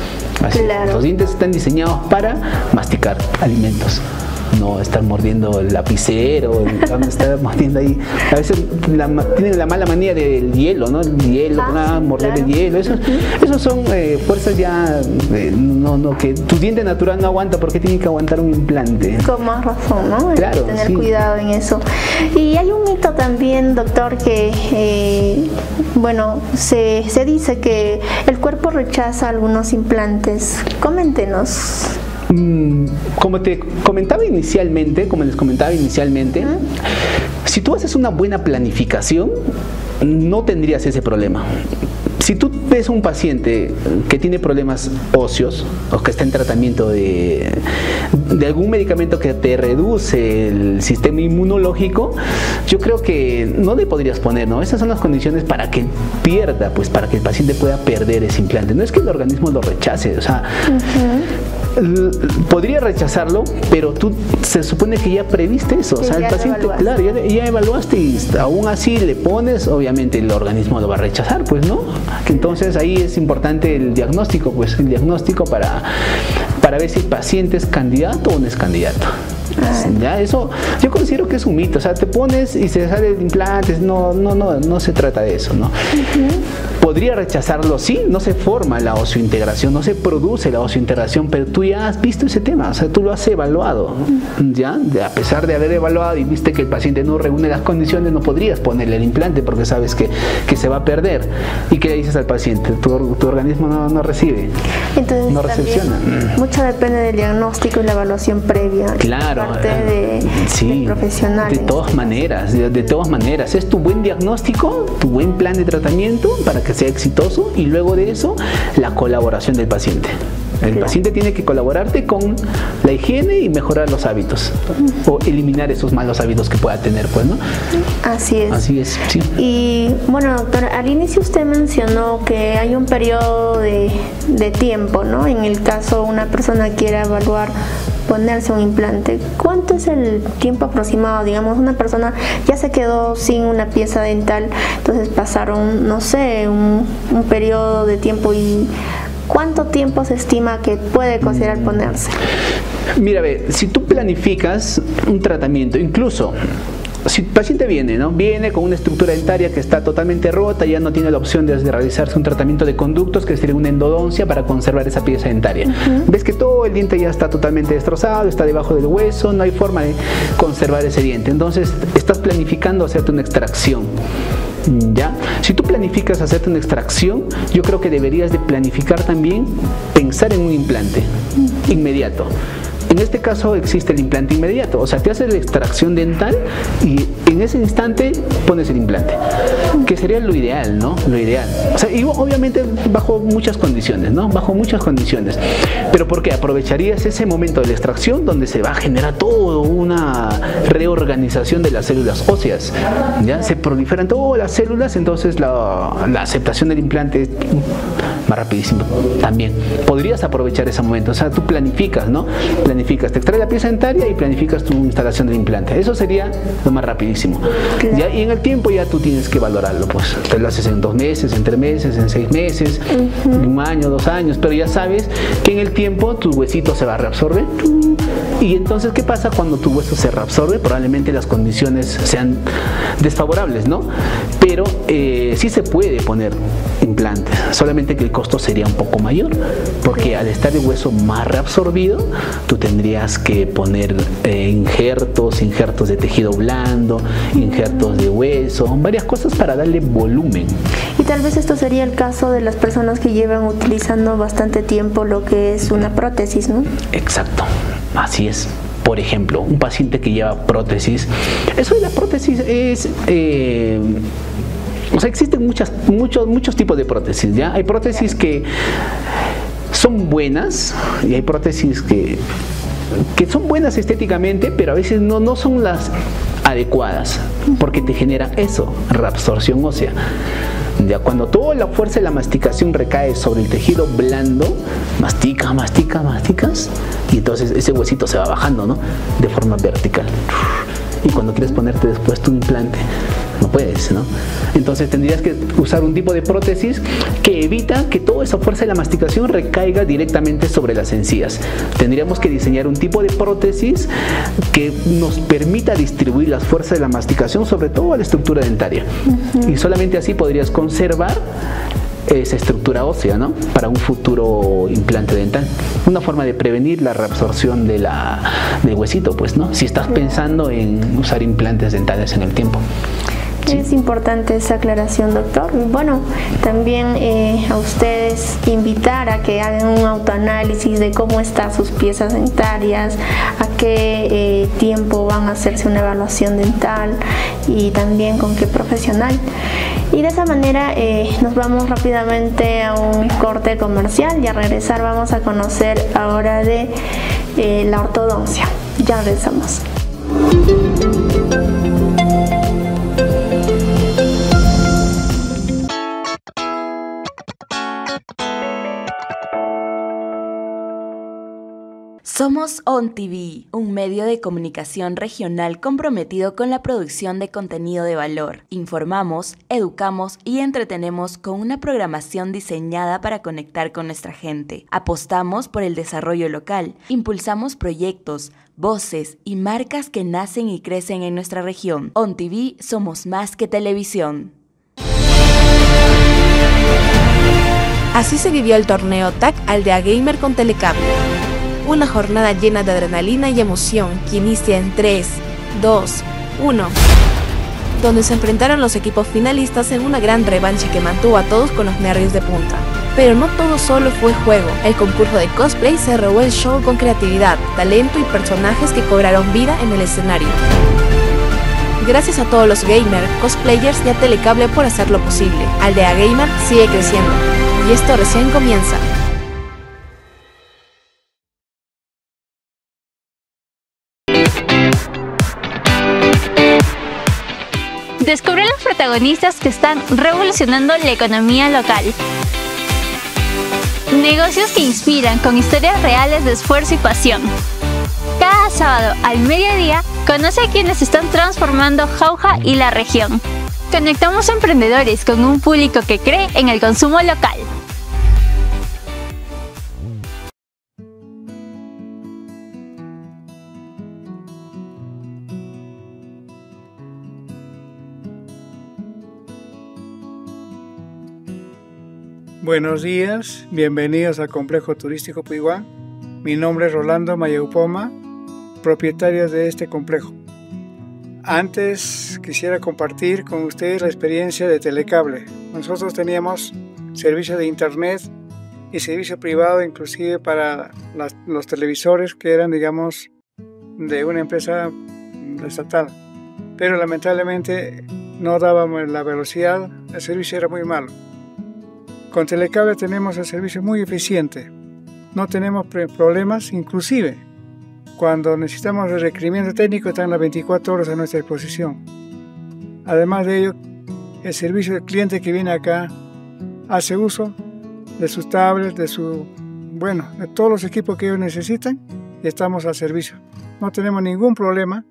Así, claro. Los dientes están diseñados para masticar alimentos, no estar mordiendo el lapicero, estar mordiendo ahí. A veces tienen la mala manía del hielo, ¿no? El hielo, morder el hielo. Esos son fuerzas ya, que tu diente natural no aguanta, porque tiene que aguantar un implante. Con más razón, ¿no? Claro, hay que tener cuidado en eso. Y hay un mito también, doctor, que se dice que el cuerpo rechaza algunos implantes. Coméntenos. Como les comentaba inicialmente, si tú haces una buena planificación, no tendrías ese problema. Si tú ves un paciente que tiene problemas óseos o que está en tratamiento de algún medicamento que te reduce el sistema inmunológico, yo creo que no le podrías poner, ¿no? Esas son las condiciones para que pierda, pues para que el paciente pueda perder ese implante. No es que el organismo lo rechace, o sea, podría rechazarlo, pero tú se supone que ya previste eso, o sea, el paciente, claro, ya evaluaste y aún así le pones, obviamente el organismo lo va a rechazar, pues, ¿no? Entonces ahí es importante el diagnóstico, pues, para ver si el paciente es candidato o no es candidato. Ya, eso yo considero que es un mito, o sea, te pones y se sale el implante, no se trata de eso, ¿no? Podría rechazarlo, sí, no se forma la osseointegración, no se produce la osseointegración, pero tú ya has visto ese tema, o sea, tú lo has evaluado, ¿ya? A pesar de haber evaluado y viste que el paciente no reúne las condiciones, no podrías ponerle el implante porque sabes que se va a perder. ¿Y qué le dices al paciente? Tu organismo no recibe, entonces, no recepciona. Mucho depende del diagnóstico y la evaluación previa. Claro, parte de profesionales. De todas maneras, es tu buen diagnóstico, tu buen plan de tratamiento para que sea exitoso, y luego de eso la colaboración del paciente. El paciente tiene que colaborarte con la higiene y mejorar los hábitos, o eliminar esos malos hábitos que pueda tener, pues, ¿no? Así es, sí. Y bueno, doctor, al inicio usted mencionó que hay un periodo de tiempo, ¿no? En el caso una persona quiera evaluar ponerse un implante, ¿cuánto es el tiempo aproximado? Digamos, una persona ya se quedó sin una pieza dental, entonces pasaron, no sé, un periodo de tiempo, y ¿cuánto tiempo se estima que puede considerar ponerse? Mira, si tú planificas un tratamiento, incluso si el paciente viene con una estructura dentaria que está totalmente rota, ya no tiene la opción de realizarse un tratamiento de conductos, que sería una endodoncia para conservar esa pieza dentaria. Ves que todo el diente ya está totalmente destrozado, está debajo del hueso, no hay forma de conservar ese diente. Entonces estás planificando hacerte una extracción. ¿Ya? Si tú planificas hacerte una extracción, yo creo que deberías de planificar también pensar en un implante inmediato. En este caso existe el implante inmediato, o sea, te haces la extracción dental y en ese instante pones el implante, que sería lo ideal, ¿no? Lo ideal. O sea, y obviamente bajo muchas condiciones, ¿no? Bajo muchas condiciones. Pero ¿por qué? Aprovecharías ese momento de la extracción donde se va a generar toda una reorganización de las células óseas, ¿ya? Se proliferan todas las células, entonces la aceptación del implante es más rapidísimo también. Podrías aprovechar ese momento, o sea, tú planificas, ¿no? Te extraes la pieza dentaria y planificas tu instalación del implante. Eso sería lo más rapidísimo. Claro. ¿Ya? Y en el tiempo ya tú tienes que valorarlo, pues te lo haces en 2 meses, en 3 meses, en 6 meses, en 1 año, 2 años, pero ya sabes que en el tiempo tu huesito se va a reabsorber. Y entonces, ¿qué pasa cuando tu hueso se reabsorbe? Probablemente las condiciones sean desfavorables, ¿no? Pero sí se puede poner implantes, solamente que el costo sería un poco mayor, porque al estar el hueso más reabsorbido, tú tendrías que poner injertos de tejido blando, injertos de hueso, varias cosas para darle volumen. Y tal vez esto sería el caso de las personas que llevan utilizando bastante tiempo lo que es una prótesis, ¿no? Exacto, así es. Por ejemplo, un paciente que lleva prótesis. Eso de la prótesis es... o sea, existen muchos tipos de prótesis, ¿ya? Hay prótesis que son buenas y hay prótesis que son buenas estéticamente, pero a veces no son las adecuadas, porque te genera eso, reabsorción ósea. Ya cuando toda la fuerza de la masticación recae sobre el tejido blando, masticas, y entonces ese huesito se va bajando, ¿no? De forma vertical. Y cuando quieres ponerte después tu implante, no puedes, ¿no? Entonces tendrías que usar un tipo de prótesis que evita que toda esa fuerza de la masticación recaiga directamente sobre las encías. Tendríamos que diseñar un tipo de prótesis que nos permita distribuir las fuerzas de la masticación sobre toda la estructura dentaria. Y solamente así podrías conservar esa estructura ósea, ¿no? Para un futuro implante dental. Una forma de prevenir la reabsorción del huesito, pues, ¿no? Si estás pensando en usar implantes dentales en el tiempo. Sí. Es importante esa aclaración, doctor. Y bueno, también a ustedes invitar a que hagan un autoanálisis de cómo están sus piezas dentarias, a qué tiempo van a hacerse una evaluación dental y también con qué profesional. Y de esa manera nos vamos rápidamente a un corte comercial y al regresar vamos a conocer ahora de la ortodoncia. Ya regresamos. Somos OnTV, un medio de comunicación regional comprometido con la producción de contenido de valor. Informamos, educamos y entretenemos con una programación diseñada para conectar con nuestra gente. Apostamos por el desarrollo local, impulsamos proyectos, voces y marcas que nacen y crecen en nuestra región. OnTV somos más que televisión. Así se vivió el torneo TAC Aldea Gamer con Telecable. Una jornada llena de adrenalina y emoción que inicia en 3, 2, 1, donde se enfrentaron los equipos finalistas en una gran revancha que mantuvo a todos con los nervios de punta. Pero no todo solo fue juego, el concurso de cosplay se robó el show con creatividad, talento y personajes que cobraron vida en el escenario. Gracias a todos los gamers, cosplayers y a Telecable por hacerlo posible. Aldea Gamer sigue creciendo, y esto recién comienza. Descubre los protagonistas que están revolucionando la economía local. Negocios que inspiran con historias reales de esfuerzo y pasión. Cada sábado al mediodía, conoce a quienes están transformando Jauja y la región. Conectamos a emprendedores con un público que cree en el consumo local. Buenos días, bienvenidos al Complejo Turístico Puiguá. Mi nombre es Rolando Mayaupoma, propietario de este complejo. Antes quisiera compartir con ustedes la experiencia de Telecable. Nosotros teníamos servicio de internet y servicio privado inclusive para los televisores que eran, digamos, de una empresa estatal. Pero lamentablemente no dábamos la velocidad, el servicio era muy malo. Con Telecable tenemos el servicio muy eficiente, no tenemos problemas, inclusive cuando necesitamos el requerimiento técnico están las 24 horas a nuestra disposición. Además de ello, el servicio del cliente que viene acá hace uso de sus tablets, de todos los equipos que ellos necesitan y estamos al servicio. No tenemos ningún problema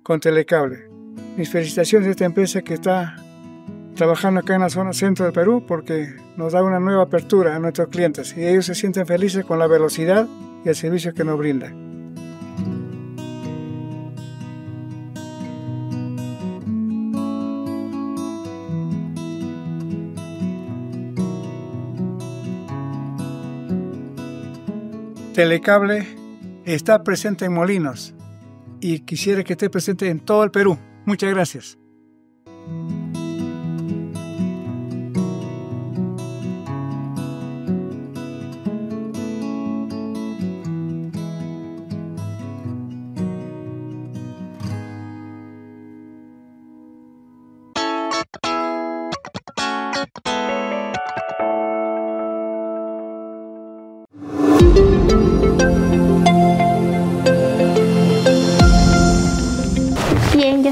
con Telecable. Mis felicitaciones a esta empresa que está trabajando acá en la zona centro del Perú porque nos da una nueva apertura a nuestros clientes y ellos se sienten felices con la velocidad y el servicio que nos brinda. Telecable está presente en Molinos y quisiera que esté presente en todo el Perú. Muchas gracias.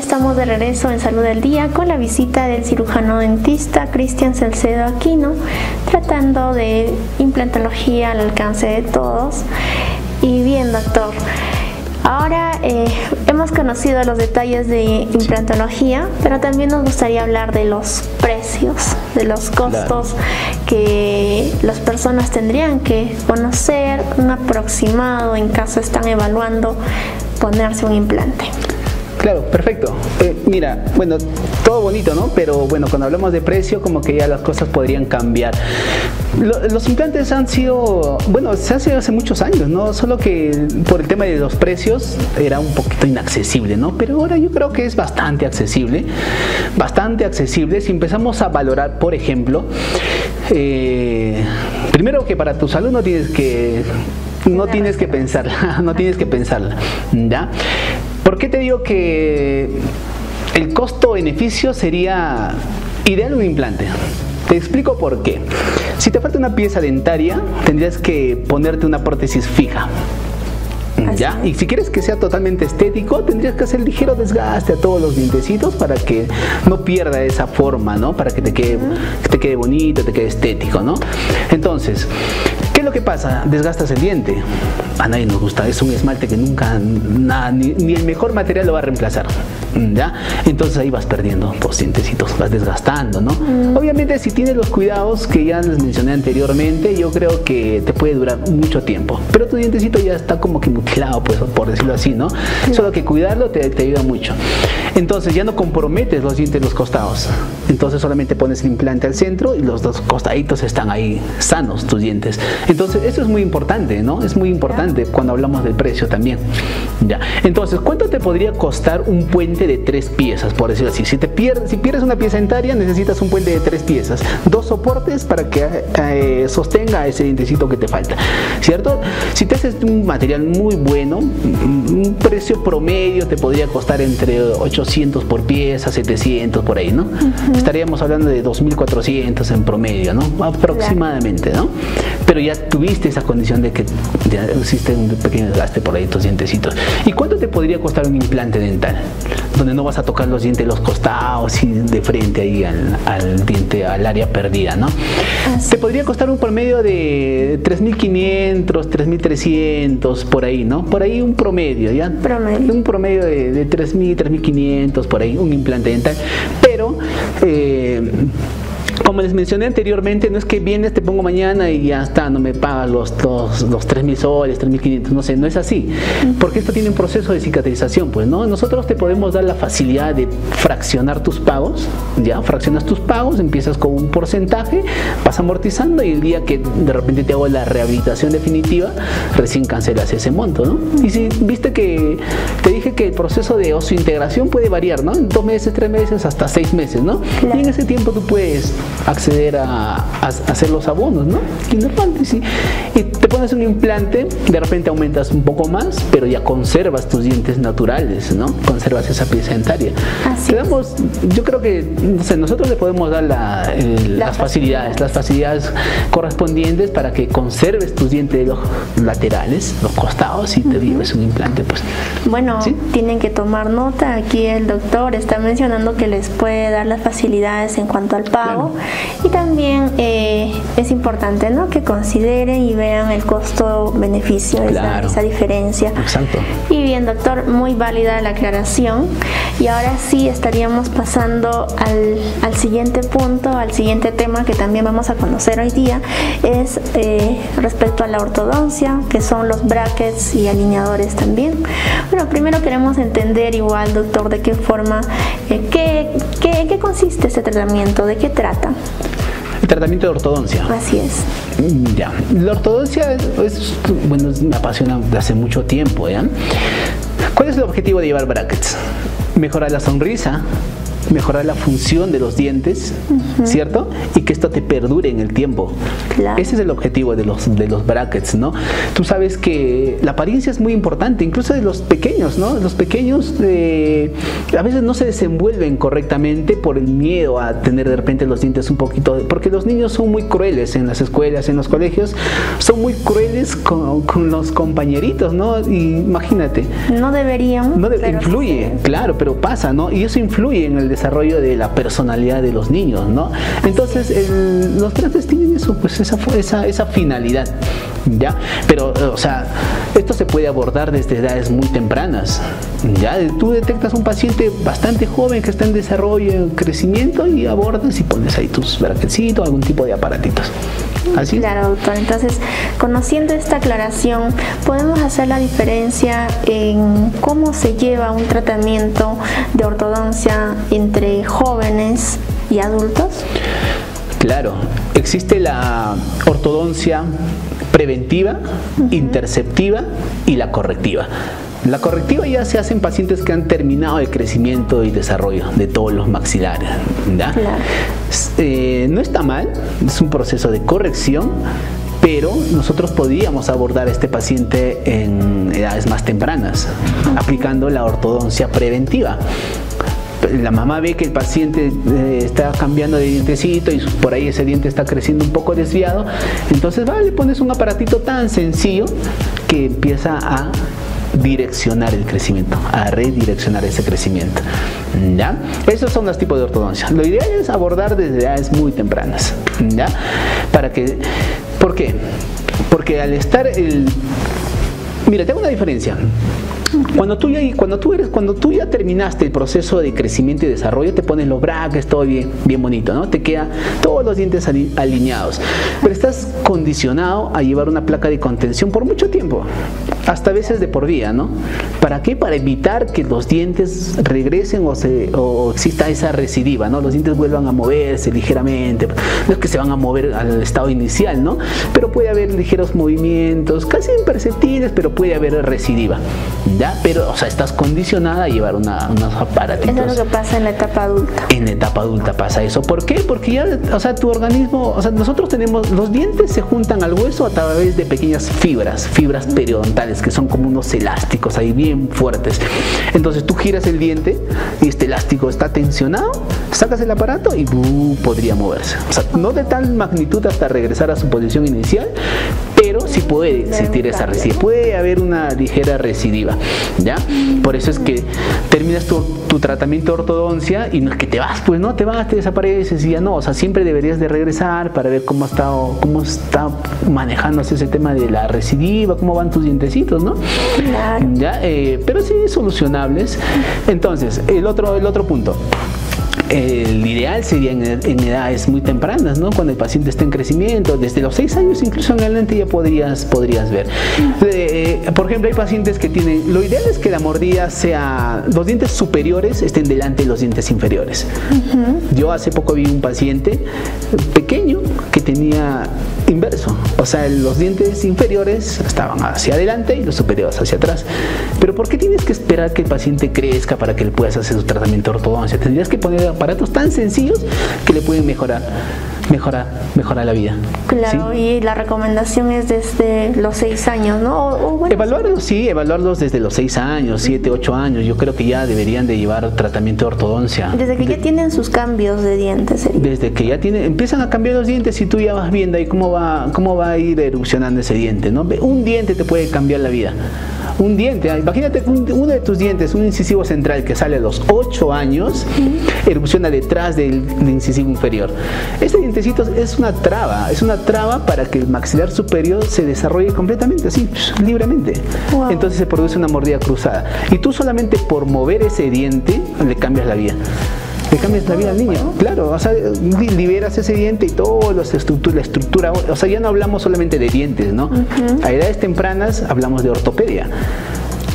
estamos de regreso en Salud al Día con la visita del cirujano dentista Cristian Salcedo Aquino, tratando de implantología al alcance de todos. Y bien, doctor, ahora hemos conocido los detalles de implantología, pero también nos gustaría hablar de los precios, de los costos que las personas tendrían que conocer, un aproximado en caso están evaluando ponerse un implante. Claro, perfecto. Mira, bueno, todo bonito, ¿no? Pero bueno, cuando hablamos de precio, como que ya las cosas podrían cambiar. Los implantes han sido, bueno, se hace hace muchos años, ¿no? Solo que por el tema de los precios era un poquito inaccesible, ¿no? Pero ahora yo creo que es bastante accesible si empezamos a valorar, por ejemplo, primero que para tu salud no tienes que pensarla, ¿ya? ¿Por qué te digo que el costo-beneficio sería ideal un implante? Te explico por qué. Si te falta una pieza dentaria, tendrías que ponerte una prótesis fija. ¿Ya? Y si quieres que sea totalmente estético, tendrías que hacer ligero desgaste a todos los dientecitos para que no pierda esa forma, ¿no? Para que te quede bonito, te quede estético, ¿no? Entonces, ¿qué es lo que pasa? Desgastas el diente. A nadie nos gusta. Es un esmalte que nunca, ni el mejor material lo va a reemplazar, ¿ya? Entonces ahí vas perdiendo tus dientecitos, vas desgastando, ¿no? Obviamente, si tienes los cuidados que ya les mencioné anteriormente, yo creo que te puede durar mucho tiempo. Pero tu dientecito ya está como que mutilado, pues, por decirlo así, ¿no? Solo que cuidarlo te ayuda mucho. Entonces ya no comprometes los dientes, los costados. Entonces solamente pones el implante al centro y los dos costaditos están ahí sanos, tus dientes. Entonces eso es muy importante, ¿no? Es muy importante cuando hablamos del precio también. Ya. Entonces, ¿cuánto te podría costar un puente de 3 piezas, por decirlo así? Si pierdes una pieza dentaria, necesitas un puente de 3 piezas, 2 soportes para que sostenga ese dientecito que te falta, ¿cierto? Si te haces un material muy bueno, un precio promedio te podría costar entre 800 por pieza, 700 por ahí, ¿no? Estaríamos hablando de 2.400 en promedio, ¿no? Aproximadamente, ¿no? Pero ya tuviste esa condición de que ya existe un pequeño desgaste por ahí tus dientecitos. ¿Y cuánto te podría costar un implante dental? Donde no vas a tocar los dientes de los costados y de frente ahí al diente, al área perdida, ¿no? Te podría costar un promedio de 3.500, 3.300 por ahí, ¿no? Por ahí un promedio, ¿ya? Un promedio de 3.000, 3.500 por ahí, un implante dental. Pero como les mencioné anteriormente, no es que vienes, te pongo mañana y ya está, no me pagas los 3.000 soles, 3.500, no sé, no es así. Porque esto tiene un proceso de cicatrización, pues, ¿no? Nosotros te podemos dar la facilidad de fraccionar tus pagos, ya, fraccionas tus pagos, empiezas con un porcentaje, vas amortizando y el día que de repente te hago la rehabilitación definitiva, recién cancelas ese monto, ¿no? Y si viste que te dije que el proceso de osseointegración puede variar, ¿no? En 2 meses, 3 meses, hasta 6 meses, ¿no? Claro. Y en ese tiempo tú puedes acceder a hacer los abonos, ¿no? Y normal, sí. Y te pones un implante, de repente aumentas un poco más, pero ya conservas tus dientes naturales, ¿no? Conservas esa pieza dentaria. Así es. Yo creo que, no sé, nosotros le podemos dar las facilidades correspondientes para que conserves tus dientes los laterales, los costados y te lleves un implante, pues. Bueno, ¿sí? Tienen que tomar nota. Aquí el doctor está mencionando que les puede dar las facilidades en cuanto al pago. Claro. Y también es importante, ¿no?, que consideren y vean el costo-beneficio, claro, esa diferencia. Exacto. Y bien, doctor, muy válida la aclaración. Y ahora sí estaríamos pasando al siguiente punto, al siguiente tema que también vamos a conocer hoy día, es respecto a la ortodoncia, que son los brackets y alineadores también. Bueno, primero queremos entender igual, doctor, de qué forma, qué consiste este tratamiento, de qué trata. El tratamiento de ortodoncia. Así es. Ya. La ortodoncia bueno, me apasiona desde hace mucho tiempo, ¿ya? ¿Cuál es el objetivo de llevar brackets? Mejorar la sonrisa, mejorar la función de los dientes, ¿cierto? Y que esto te perdure en el tiempo. Claro. Ese es el objetivo de los brackets, ¿no? Tú sabes que la apariencia es muy importante, incluso de los pequeños, ¿no? Los pequeños a veces no se desenvuelven correctamente por el miedo a tener de repente los dientes un poquito, porque los niños son muy crueles en las escuelas, en los colegios, son muy crueles con los compañeritos, ¿no? Y imagínate. No deberían. Influye, claro, pero pasa, ¿no? Y eso influye en el desarrollo de la personalidad de los niños, ¿no? Entonces, los brackets tienen eso, pues esa finalidad, ¿ya? Pero, o sea, esto se puede abordar desde edades muy tempranas, ¿ya? Tú detectas un paciente bastante joven que está en desarrollo, en crecimiento, y abordas y pones ahí tus brackecitos, algún tipo de aparatitos. ¿Así? Claro, doctor. Entonces, conociendo esta aclaración, ¿podemos hacer la diferencia en cómo se lleva un tratamiento de ortodoncia entre jóvenes y adultos? Claro, existe la ortodoncia preventiva, interceptiva y la correctiva. La correctiva ya se hace en pacientes que han terminado el crecimiento y desarrollo de todos los maxilares, ¿ya? Claro. No está mal, es un proceso de corrección, pero nosotros podríamos abordar a este paciente en edades más tempranas, aplicando la ortodoncia preventiva. La mamá ve que el paciente está cambiando de dientecito y por ahí ese diente está creciendo un poco desviado, entonces le pones un aparatito tan sencillo que empieza a direccionar el crecimiento, a redireccionar ese crecimiento, ¿ya? Esos son los tipos de ortodoncia. Lo ideal es abordar desde edades muy tempranas, ¿ya? ¿Por qué? Porque al estar mira, tengo una diferencia. Cuando tú ya terminaste el proceso de crecimiento y desarrollo, te pones los brackets, todo bien bonito, ¿no? Te quedan todos los dientes alineados, pero estás condicionado a llevar una placa de contención por mucho tiempo, hasta veces de por vida, ¿no? ¿Para qué? Para evitar que los dientes regresen o exista esa recidiva, ¿no? Los dientes vuelvan a moverse ligeramente, no es que se van a mover al estado inicial, ¿no? Pero puede haber ligeros movimientos, casi imperceptibles, pero puede haber recidiva, ¿ya? Pero, o sea, estás condicionada a llevar unos aparatitos. Eso es lo que pasa en la etapa adulta. En la etapa adulta pasa eso. ¿Por qué? Porque ya, o sea, tu organismo, o sea, nosotros tenemos, los dientes se juntan al hueso a través de pequeñas fibras periodontales, que son como unos elásticos ahí bien fuertes. Entonces tú giras el diente y este elástico está tensionado, sacas el aparato y podría moverse. O sea, no de tal magnitud hasta regresar a su posición inicial, pero sí puede existir esa recidiva, puede haber una ligera recidiva, ¿ya? Por eso es que terminas tu tratamiento de ortodoncia y no es que te vas, pues no te vas, te desapareces y ya no, o sea, siempre deberías de regresar para ver cómo está manejándose ese tema de la recidiva, cómo van tus dientecitos, ¿no? Claro. ¿Ya? Pero sí solucionables. Entonces, el otro punto. El ideal sería en edades muy tempranas, ¿no? Cuando el paciente está en crecimiento, desde los 6 años incluso en adelante ya podrías ver. Por ejemplo, hay pacientes que tienen, lo ideal es que la mordida sea, los dientes superiores estén delante de los dientes inferiores. Yo hace poco vi un paciente pequeño que tenía inverso, o sea, los dientes inferiores estaban hacia adelante y los superiores hacia atrás. Pero ¿por qué tienes que esperar que el paciente crezca para que le puedas hacer su tratamiento de ortodoncia? Tendrías que poner aparatos tan sencillos que le pueden mejorar la vida. Claro, ¿sí? Y la recomendación es desde los 6 años, ¿no? Bueno, evaluarlos desde los 6 años, 7, 8 años. Yo creo que ya deberían de llevar tratamiento de ortodoncia. Desde que ya tienen sus cambios de dientes. Desde que ya empiezan a cambiar los dientes y tú ya vas viendo ahí cómo va a ir erupcionando ese diente, ¿no? Un diente te puede cambiar la vida. Un diente, imagínate uno de tus dientes, un incisivo central que sale a los 8 años, erupciona detrás del incisivo inferior. Este dientecito es una traba para que el maxilar superior se desarrolle completamente, así, libremente. Wow. Entonces se produce una mordida cruzada. Y tú solamente por mover ese diente le cambias la vida. Le cambias la vida al niño, claro, o sea, liberas ese diente y todo la estructura, o sea, ya no hablamos solamente de dientes, ¿no? A edades tempranas hablamos de ortopedia.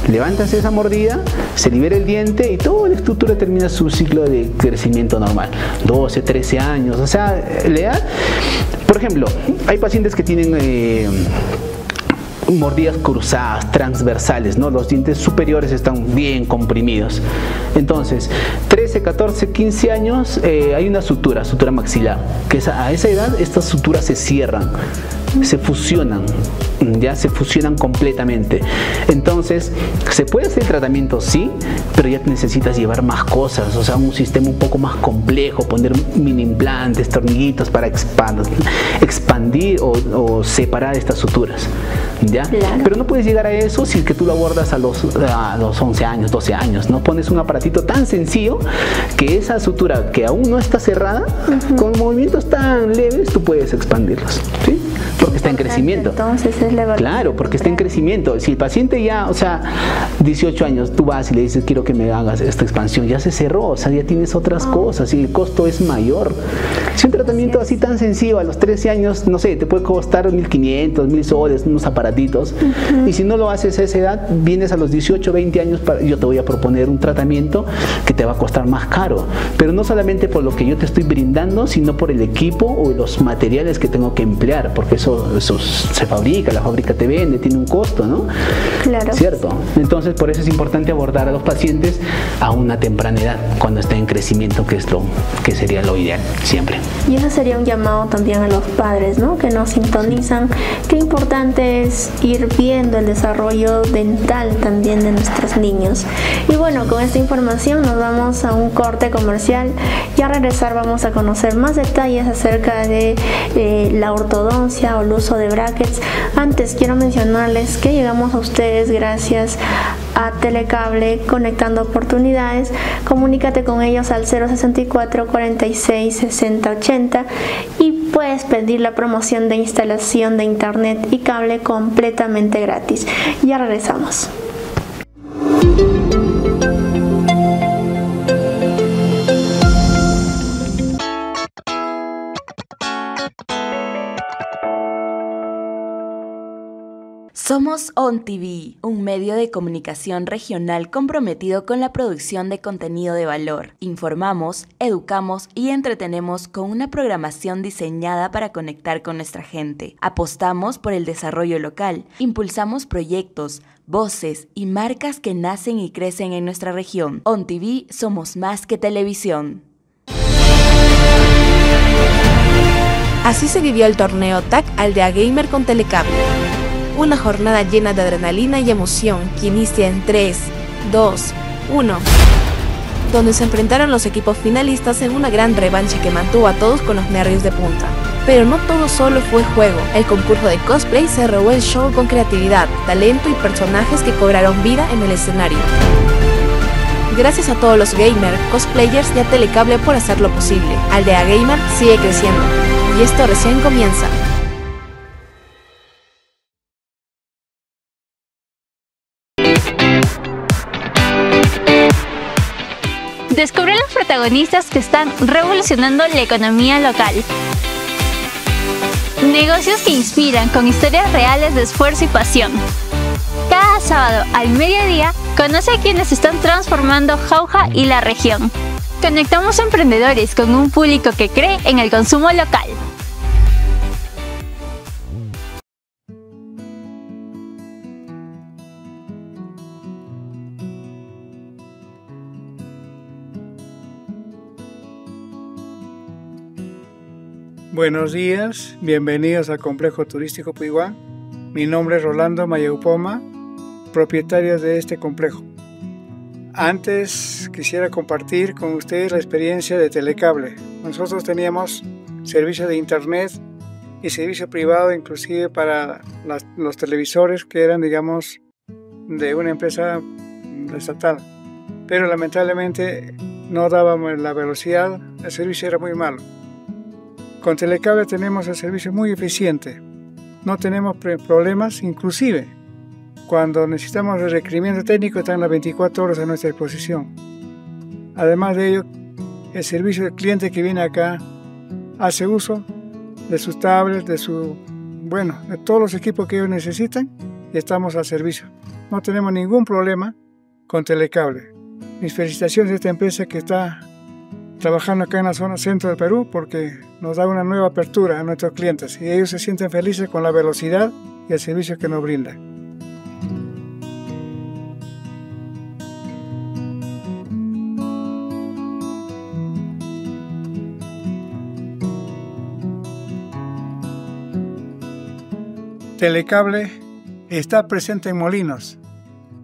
Levantas esa mordida, se libera el diente y toda la estructura termina su ciclo de crecimiento normal. 12, 13 años, o sea, la edad, por ejemplo, hay pacientes que tienen mordidas cruzadas, transversales, ¿no? Los dientes superiores están bien comprimidos. Entonces, 13, 14, 15 años hay una sutura maxilar, que a esa edad estas suturas se cierran, se fusionan, ya se fusionan completamente. Entonces, ¿se puede hacer el tratamiento? Sí, pero ya necesitas llevar más cosas, o sea, un sistema un poco más complejo, poner mini implantes, tornillitos para expandir o separar estas suturas, ¿ya? Claro. Pero no puedes llegar a eso si es que tú lo abordas a los 11 años, 12 años, ¿no? Pones un aparatito tan sencillo que esa sutura que aún no está cerrada, con movimientos tan leves, tú puedes expandirlos, ¿sí? Porque está en crecimiento. Entonces es la claro, porque está en crecimiento. Si el paciente ya, o sea, 18 años, tú vas y le dices, quiero que me hagas esta expansión, ya se cerró, o sea, ya tienes otras cosas y el costo es mayor. Si un tratamiento así tan sencillo a los 13 años, no sé, te puede costar 1.500, 1.000 soles, unos aparatitos, y si no lo haces a esa edad, vienes a los 18, 20 años, yo te voy a proponer un tratamiento que te va a costar más caro, pero no solamente por lo que yo te estoy brindando, sino por el equipo o los materiales que tengo que emplear, porque eso se fabrica, la fábrica te vende, tiene un costo, ¿no? Claro. ¿Cierto? Entonces, por eso es importante abordar a los pacientes a una temprana edad, cuando estén en crecimiento, que es lo que sería lo ideal, siempre. Y eso sería un llamado también a los padres, ¿no? Que nos sintonizan. Qué importante es ir viendo el desarrollo dental también de nuestros niños. Y bueno, con esta información nos vamos a un corte comercial y al regresar vamos a conocer más detalles acerca de la ortodoncia o el uso de brackets. Antes quiero mencionarles que llegamos a ustedes gracias a Telecable, conectando oportunidades. Comunícate con ellos al 064 46 60 80 y puedes pedir la promoción de instalación de internet y cable completamente gratis. Ya regresamos. Somos OnTV, un medio de comunicación regional comprometido con la producción de contenido de valor. Informamos, educamos y entretenemos con una programación diseñada para conectar con nuestra gente. Apostamos por el desarrollo local, impulsamos proyectos, voces y marcas que nacen y crecen en nuestra región. OnTV somos más que televisión. Así se vivió el torneo TAC Aldea Gamer con Telecable. Una jornada llena de adrenalina y emoción que inicia en 3, 2, 1, donde se enfrentaron los equipos finalistas en una gran revancha que mantuvo a todos con los nervios de punta. Pero no todo solo fue juego, el concurso de cosplay se robó el show con creatividad, talento y personajes que cobraron vida en el escenario. Gracias a todos los gamers, cosplayers y a Telecable por hacerlo posible. Aldea Gamer sigue creciendo, y esto recién comienza. Descubre los protagonistas que están revolucionando la economía local. Negocios que inspiran con historias reales de esfuerzo y pasión. Cada sábado al mediodía, conoce a quienes están transformando Jauja y la región. Conectamos a emprendedores con un público que cree en el consumo local. Buenos días, bienvenidos al Complejo Turístico Puiguá. Mi nombre es Rolando Mayaupoma, propietario de este complejo. Antes quisiera compartir con ustedes la experiencia de Telecable. Nosotros teníamos servicio de internet y servicio privado inclusive para los televisores que eran, digamos, de una empresa estatal. Pero lamentablemente no dábamos la velocidad, el servicio era muy malo. Con Telecable tenemos el servicio muy eficiente, no tenemos problemas, inclusive cuando necesitamos el requerimiento técnico están las 24 horas a nuestra disposición. Además de ello, el servicio del cliente que viene acá hace uso de sus tablets, de todos los equipos que ellos necesitan y estamos al servicio. No tenemos ningún problema con Telecable. Mis felicitaciones a esta empresa que está trabajando acá en la zona centro del Perú porque nos da una nueva apertura a nuestros clientes y ellos se sienten felices con la velocidad y el servicio que nos brinda. Telecable está presente en Molinos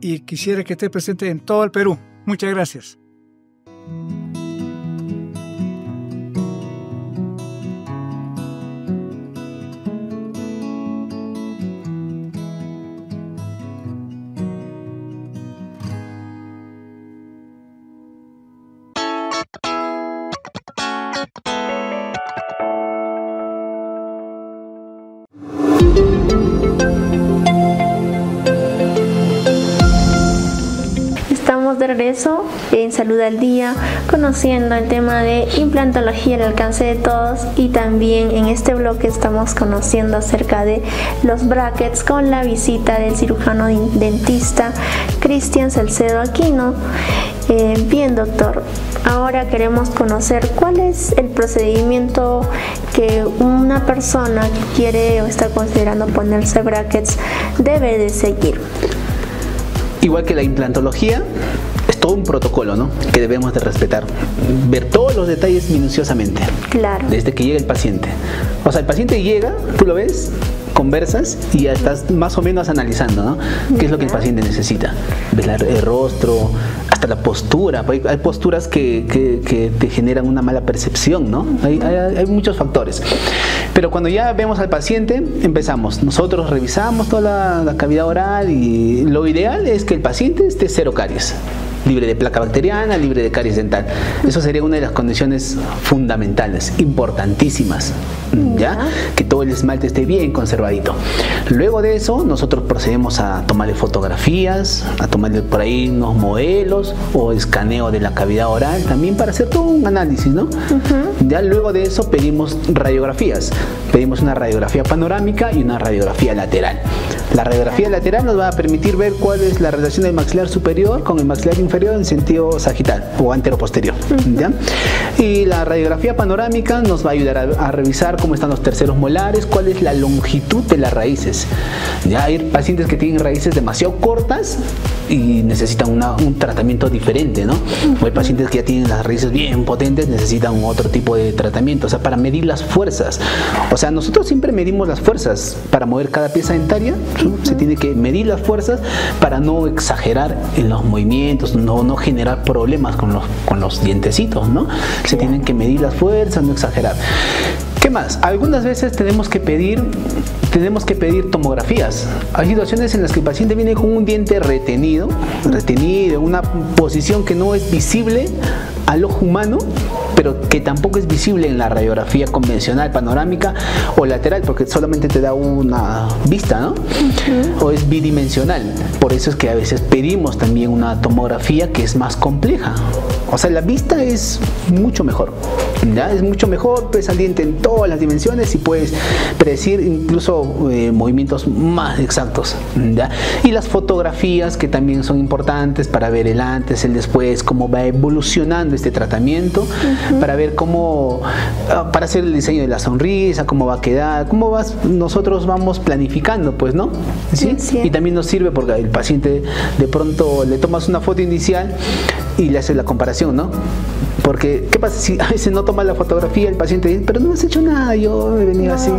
y quisiera que esté presente en todo el Perú. Muchas gracias. De regreso en Salud al Día, conociendo el tema de implantología al alcance de todos, y también en este bloque estamos conociendo acerca de los brackets con la visita del cirujano dentista Cristian Salcedo Aquino. Bien, doctor, ahora queremos conocer cuál es el procedimiento que una persona que quiere o está considerando ponerse brackets debe de seguir. Igual que la implantología, es todo un protocolo, ¿no?, que debemos de respetar, ver todos los detalles minuciosamente. Claro. Desde que llega el paciente. O sea, el paciente llega, tú lo ves, conversas y ya estás más o menos analizando, ¿no?, qué es lo que el paciente necesita. Ves el rostro, hasta la postura. Hay posturas que te generan una mala percepción, ¿no? Hay muchos factores. Pero cuando ya vemos al paciente, empezamos. Nosotros revisamos toda la cavidad oral y lo ideal es que el paciente esté cero caries, libre de placa bacteriana, libre de caries dental. Eso sería una de las condiciones fundamentales, importantísimas, ¿ya? Que todo el esmalte esté bien conservadito. Luego de eso, nosotros procedemos a tomarle fotografías, a tomarle por ahí unos modelos o escaneo de la cavidad oral, también para hacer todo un análisis, ¿no? Ya luego de eso pedimos radiografías. Pedimos una radiografía panorámica y una radiografía lateral. La radiografía lateral nos va a permitir ver cuál es la relación del maxilar superior con el maxilar inferior en sentido sagital o anteroposterior, ¿ya? Y la radiografía panorámica nos va a ayudar a revisar cómo están los terceros molares, cuál es la longitud de las raíces. Ya hay pacientes que tienen raíces demasiado cortas y necesitan un tratamiento diferente, ¿no? O hay pacientes que ya tienen las raíces bien potentes, necesitan otro tipo de tratamiento, o sea, para medir las fuerzas. O sea, nosotros siempre medimos las fuerzas para mover cada pieza dentaria. Se tiene que medir las fuerzas para no exagerar en los movimientos, no generar problemas con los dientecitos, ¿no? Se tienen que medir las fuerzas, no exagerar. ¿Qué más? Algunas veces tenemos que pedir tomografías. Hay situaciones en las que el paciente viene con un diente retenido, una posición que no es visible al ojo humano, pero que tampoco es visible en la radiografía convencional, panorámica o lateral, porque solamente te da una vista, ¿no? O es bidimensional. Por eso es que a veces pedimos también una tomografía que es más compleja. O sea, la vista es mucho mejor, ¿ya? Es mucho mejor, ves al diente en todas las dimensiones y puedes predecir incluso movimientos más exactos, ¿ya? Y las fotografías, que también son importantes para ver el antes, el después, cómo va evolucionando este tratamiento, para ver cómo, para hacer el diseño de la sonrisa, cómo va a quedar, nosotros vamos planificando, pues, ¿no? ¿Sí? Y también nos sirve porque el paciente de pronto le tomas una foto inicial y le haces la comparación, ¿no? Porque, ¿qué pasa si a veces no toma la fotografía el paciente dice, pero no has hecho nada, yo he venido así,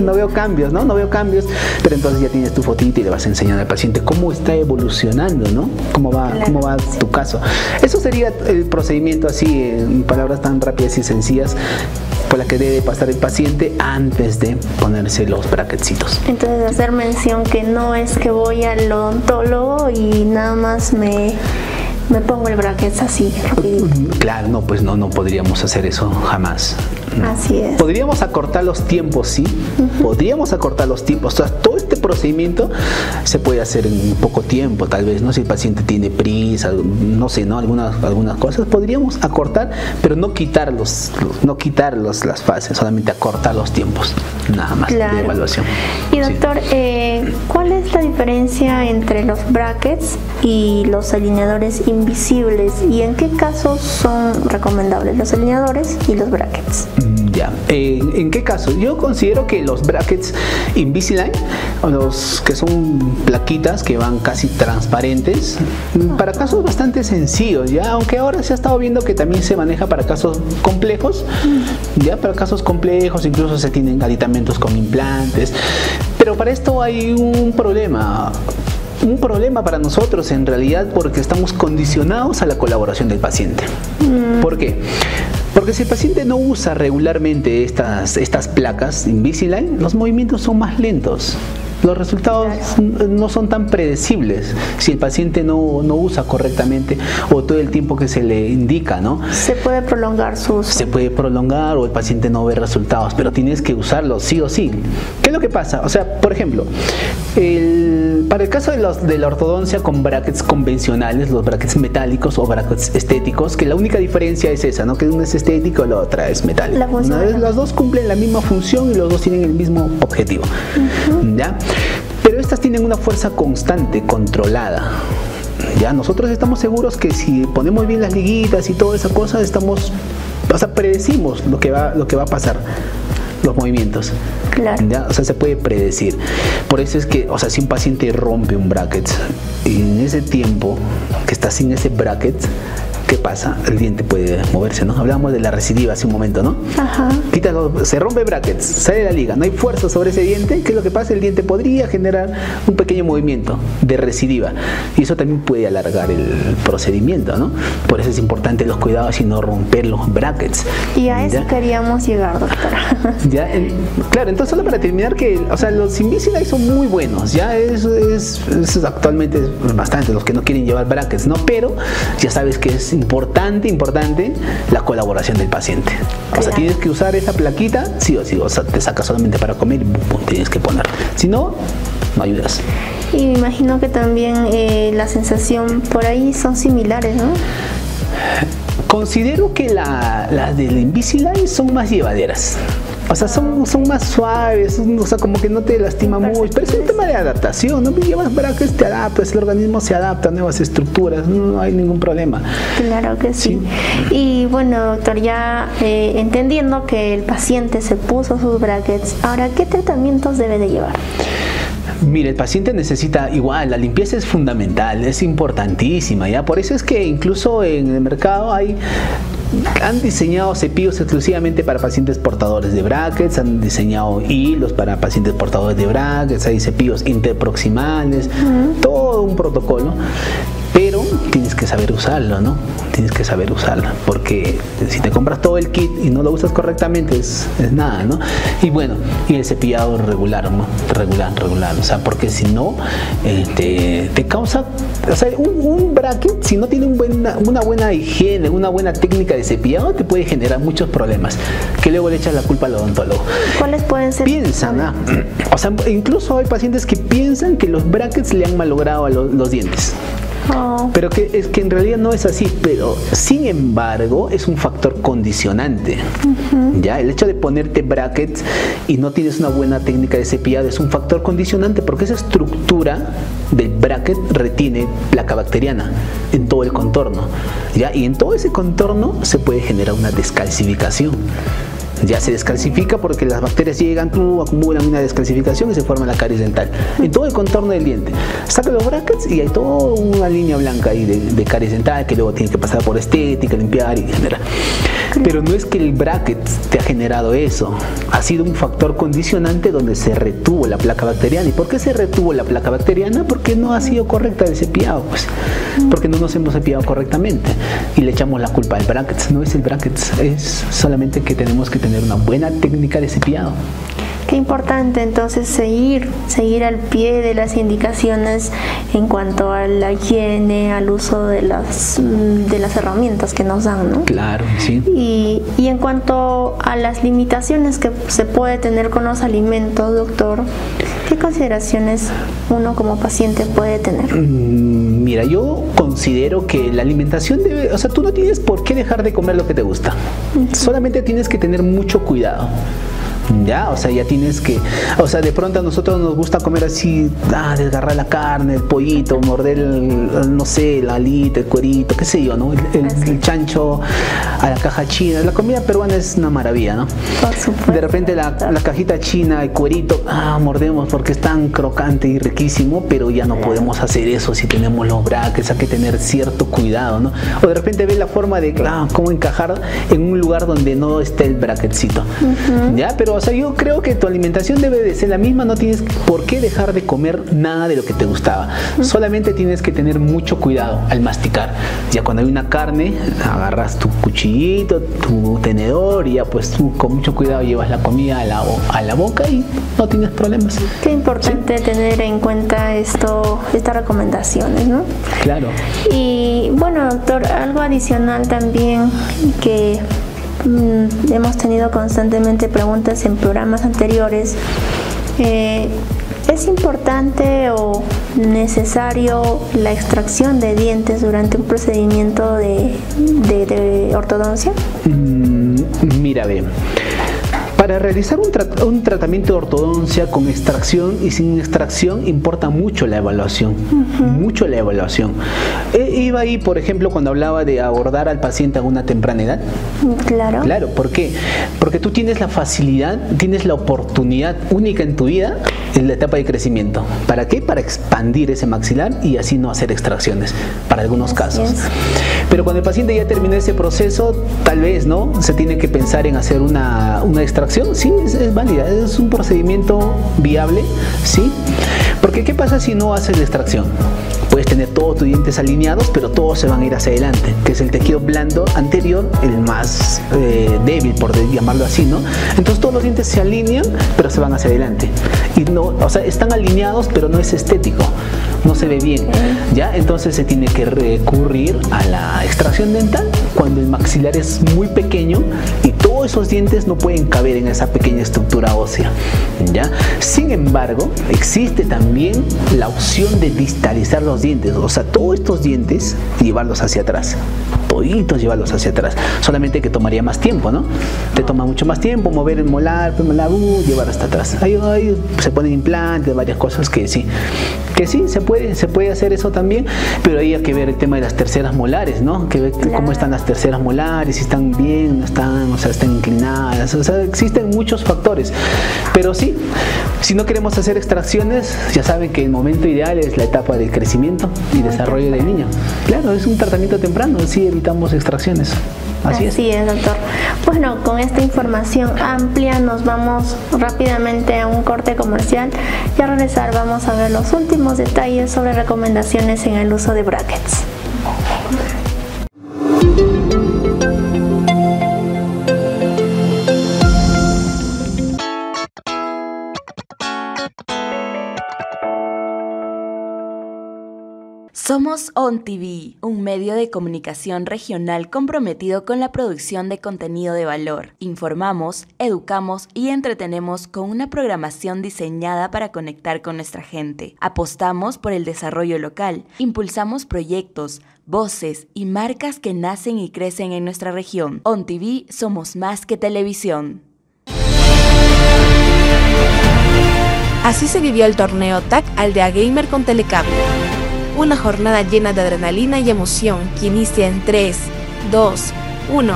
no veo cambios, ¿no? No veo cambios, pero entonces ya tienes tu fotito y le vas a enseñar al paciente cómo está evolucionando, ¿no? Cómo va tu caso. Eso sería el procedimiento así, en palabras tan rápidas y sencillas, por la que debe pasar el paciente antes de ponerse los bracketcitos. Entonces, hacer mención que no es que voy al odontólogo y nada más me pongo el bracket así rapidito. Claro, no, pues no podríamos hacer eso jamás. No. Así es. Podríamos acortar los tiempos, sí. Podríamos acortar los tiempos. O sea, todo este procedimiento se puede hacer en poco tiempo, tal vez, ¿no? Si el paciente tiene prisa, no sé, ¿no? Algunas cosas podríamos acortar, pero no quitar las fases, solamente acortar los tiempos, nada más, de evaluación. Y doctor, ¿cuál es la diferencia entre los brackets y los alineadores invisibles? ¿Y en qué casos son recomendables los alineadores y los brackets? Ya. ¿En qué caso? Yo considero que los brackets Invisalign, los que son plaquitas que van casi transparentes, para casos bastante sencillos, ya, aunque ahora se ha estado viendo que también se maneja para casos complejos, ya, para casos complejos incluso se tienen aditamentos con implantes, pero para esto hay un problema para nosotros en realidad, porque estamos condicionados a la colaboración del paciente. ¿Por qué? Porque si el paciente no usa regularmente estas placas Invisalign, los movimientos son más lentos. Los resultados no son tan predecibles si el paciente no usa correctamente o todo el tiempo que se le indica, ¿no? Se puede prolongar su uso. Se puede prolongar o el paciente no ve resultados, pero tienes que usarlo sí o sí. ¿Qué es lo que pasa? O sea, por ejemplo, para el caso de la ortodoncia con brackets convencionales, los brackets metálicos o brackets estéticos, que la única diferencia es esa, ¿no? Que uno es estético y la otra es metálica. Las dos cumplen la misma función y los dos tienen el mismo objetivo. ¿Ya? Pero estas tienen una fuerza constante, controlada. Ya, nosotros estamos seguros que si ponemos bien las liguitas y toda esa cosa, predecimos lo que va a pasar, los movimientos. Claro. ¿Ya? O sea, se puede predecir. Por eso es que, o sea, si un paciente rompe un bracket y en ese tiempo que está sin ese bracket, ¿qué pasa? El diente puede moverse, ¿no? Hablábamos de la recidiva hace un momento, ¿no? Ajá. Se rompe brackets, sale la liga, no hay fuerza sobre ese diente. ¿Qué es lo que pasa? El diente podría generar un pequeño movimiento de recidiva y eso también puede alargar el procedimiento, ¿no? Por eso es importante los cuidados y no romper los brackets. Y a eso queríamos llegar, doctora. ¿Ya? Claro, entonces solo para terminar que, o sea, los Invisalign son muy buenos, ya eso es actualmente bastante los que no quieren llevar brackets, ¿no? Pero ya sabes que es importante la colaboración del paciente. O sea, tienes que usar esa plaquita, sí o sí, o sea, te sacas solamente para comer y pum, tienes que poner. Si no, no ayudas. Y me imagino que también la sensación por ahí son similares, ¿no? Considero que las del Invisalign son más llevaderas. O sea, son más suaves, o sea, como que no te lastima mucho, pero es un tema de adaptación, ¿no? Llevas brackets, te adaptas, el organismo se adapta a nuevas estructuras, no hay ningún problema. Claro que sí. Y bueno, doctor, ya entendiendo que el paciente se puso sus brackets, ahora, ¿qué tratamientos debe de llevar? Mire, el paciente necesita igual, la limpieza es fundamental, es importantísima, ¿ya? Por eso es que incluso en el mercado han diseñado cepillos exclusivamente para pacientes portadores de brackets, han diseñado hilos para pacientes portadores de brackets, hay cepillos interproximales, todo un protocolo, pero tienes que saber usarlo, ¿no? Tienes que saber usarlo, porque si te compras todo el kit y no lo usas correctamente es nada, ¿no? Y bueno, y el cepillado regular, ¿no? Regular, o sea, porque si no te causa, o sea, un bracket, si no tiene una buena higiene, una buena técnica de cepillado, te puede generar muchos problemas, que luego le echas la culpa al odontólogo. ¿Cuáles pueden ser? Piensan, o sea, incluso hay pacientes que piensan que los brackets le han malogrado a los dientes. Pero es que en realidad no es así, pero sin embargo es un factor condicionante. Ya, el hecho de ponerte brackets y no tienes una buena técnica de cepillado es un factor condicionante, porque esa estructura del bracket retiene placa bacteriana en todo el contorno, ¿ya? Y en todo ese contorno se puede generar una descalcificación. Ya se descalcifica porque las bacterias llegan, acumulan una descalcificación y se forma la caries dental en todo el contorno del diente. Saca los brackets y hay toda una línea blanca ahí de caries dental que luego tiene que pasar por estética, limpiar y generar. Pero no es que el bracket te ha generado eso, ha sido un factor condicionante donde se retuvo la placa bacteriana. ¿Y por qué se retuvo la placa bacteriana? Porque no ha sido correcta el cepillado, pues, porque no nos hemos cepillado correctamente y le echamos la culpa al bracket. No es el bracket, es solamente que tenemos que tener una buena técnica de cepillado. Qué importante entonces seguir al pie de las indicaciones en cuanto a la higiene, al uso de las herramientas que nos dan, ¿no? Claro, sí. Y en cuanto a las limitaciones que se puede tener con los alimentos, doctor, ¿qué consideraciones uno como paciente puede tener? Mira, yo considero que la alimentación debe, o sea, tú no tienes por qué dejar de comer lo que te gusta. Solamente tienes que tener mucho cuidado. Ya, o sea, ya tienes que, o sea, de pronto a nosotros nos gusta comer así, desgarrar la carne, el pollito, morder no sé, la alita, el cuerito, qué sé yo, ¿no? El chancho a la caja china. La comida peruana es una maravilla, ¿no? Por supuesto. De repente la cajita china, el cuerito, mordemos porque es tan crocante y riquísimo, pero ya no podemos hacer eso si tenemos los brackets, hay que tener cierto cuidado, ¿no? O de repente ves la forma de cómo encajar en un lugar donde no esté el bracketcito. ¿Ya? Pero, o sea, yo creo que tu alimentación debe de ser la misma, no tienes por qué dejar de comer nada de lo que te gustaba. Solamente tienes que tener mucho cuidado al masticar. Ya cuando hay una carne, agarras tu cuchillito, tu tenedor y ya pues tú con mucho cuidado llevas la comida a la boca y no tienes problemas. Qué importante tener en cuenta estas recomendaciones, ¿no? Claro. Y bueno, doctor, algo adicional también que hemos tenido constantemente preguntas en programas anteriores. ¿Es importante o necesario la extracción de dientes durante un procedimiento de ortodoncia? Mira, ve. Para realizar un tratamiento de ortodoncia con extracción y sin extracción importa mucho la evaluación, mucho la evaluación. Iba ahí, por ejemplo, cuando hablaba de abordar al paciente a una temprana edad. Claro. Claro, ¿por qué? Porque tú tienes la facilidad, tienes la oportunidad única en tu vida en la etapa de crecimiento. ¿Para qué? Para expandir ese maxilar y así no hacer extracciones, para algunos casos. Pero cuando el paciente ya terminó ese proceso, tal vez, ¿no? Se tiene que pensar en hacer una extracción. Sí, es válida, es un procedimiento viable, ¿sí? Porque ¿qué pasa si no haces la extracción? Puedes tener todos tus dientes alineados, pero todos se van a ir hacia adelante, que es el tejido blando anterior, el más débil, por llamarlo así, ¿no? Entonces todos los dientes se alinean, pero se van hacia adelante. Y no, o sea, están alineados, pero no es estético, no se ve bien, ¿ya? Entonces se tiene que recurrir a la extracción dental cuando el maxilar es muy pequeño y todos esos dientes no pueden caber en esa pequeña estructura ósea, ¿ya? Sin embargo, existe también la opción de distalizar los dientes, o sea, todos estos dientes llevarlos hacia atrás, toditos llevarlos hacia atrás, solamente que tomaría más tiempo, ¿no? Te toma mucho más tiempo mover el molar, llevar hasta atrás. Ahí se ponen implantes, varias cosas que sí se puede hacer eso también, pero ahí hay que ver el tema de las terceras molares, ¿no? Que ver cómo están las terceras molares, si están bien, no están, o sea, están inclinadas, o sea, existen muchos factores, pero sí, si no queremos hacer extracciones, ya saben que el momento ideal es la etapa de crecimiento y desarrollo del niño. Claro, es un tratamiento temprano, sí evitamos extracciones. Así es, doctor. Bueno, con esta información amplia nos vamos rápidamente a un corte comercial y al regresar vamos a ver los últimos detalles sobre recomendaciones en el uso de brackets. Somos OnTV, un medio de comunicación regional comprometido con la producción de contenido de valor. Informamos, educamos y entretenemos con una programación diseñada para conectar con nuestra gente. Apostamos por el desarrollo local, impulsamos proyectos, voces y marcas que nacen y crecen en nuestra región. OnTV somos más que televisión. Así se vivió el torneo TAC Aldea Gamer con Telecable. Una jornada llena de adrenalina y emoción que inicia en 3, 2, 1,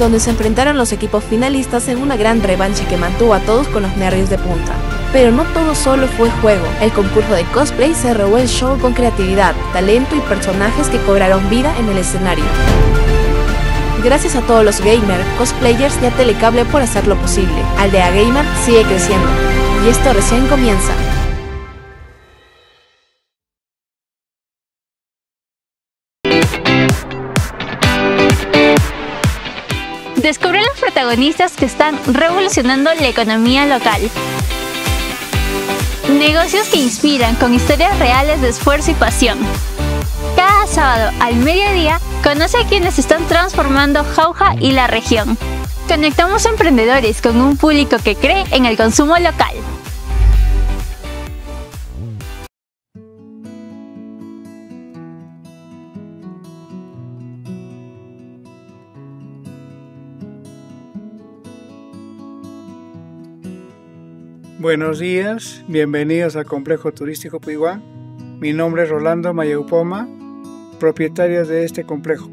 donde se enfrentaron los equipos finalistas en una gran revancha que mantuvo a todos con los nervios de punta. Pero no todo solo fue juego, el concurso de cosplay se robó el show con creatividad, talento y personajes que cobraron vida en el escenario. Gracias a todos los gamers, cosplayers y a Telecable por hacerlo posible. Aldea Gamer sigue creciendo, y esto recién comienza. Descubre los protagonistas que están revolucionando la economía local. Negocios que inspiran con historias reales de esfuerzo y pasión. Cada sábado al mediodía, conoce a quienes están transformando Jauja y la región. Conectamos a emprendedores con un público que cree en el consumo local. Buenos días, bienvenidos al Complejo Turístico Puiguá. Mi nombre es Rolando Mayaupoma, propietario de este complejo.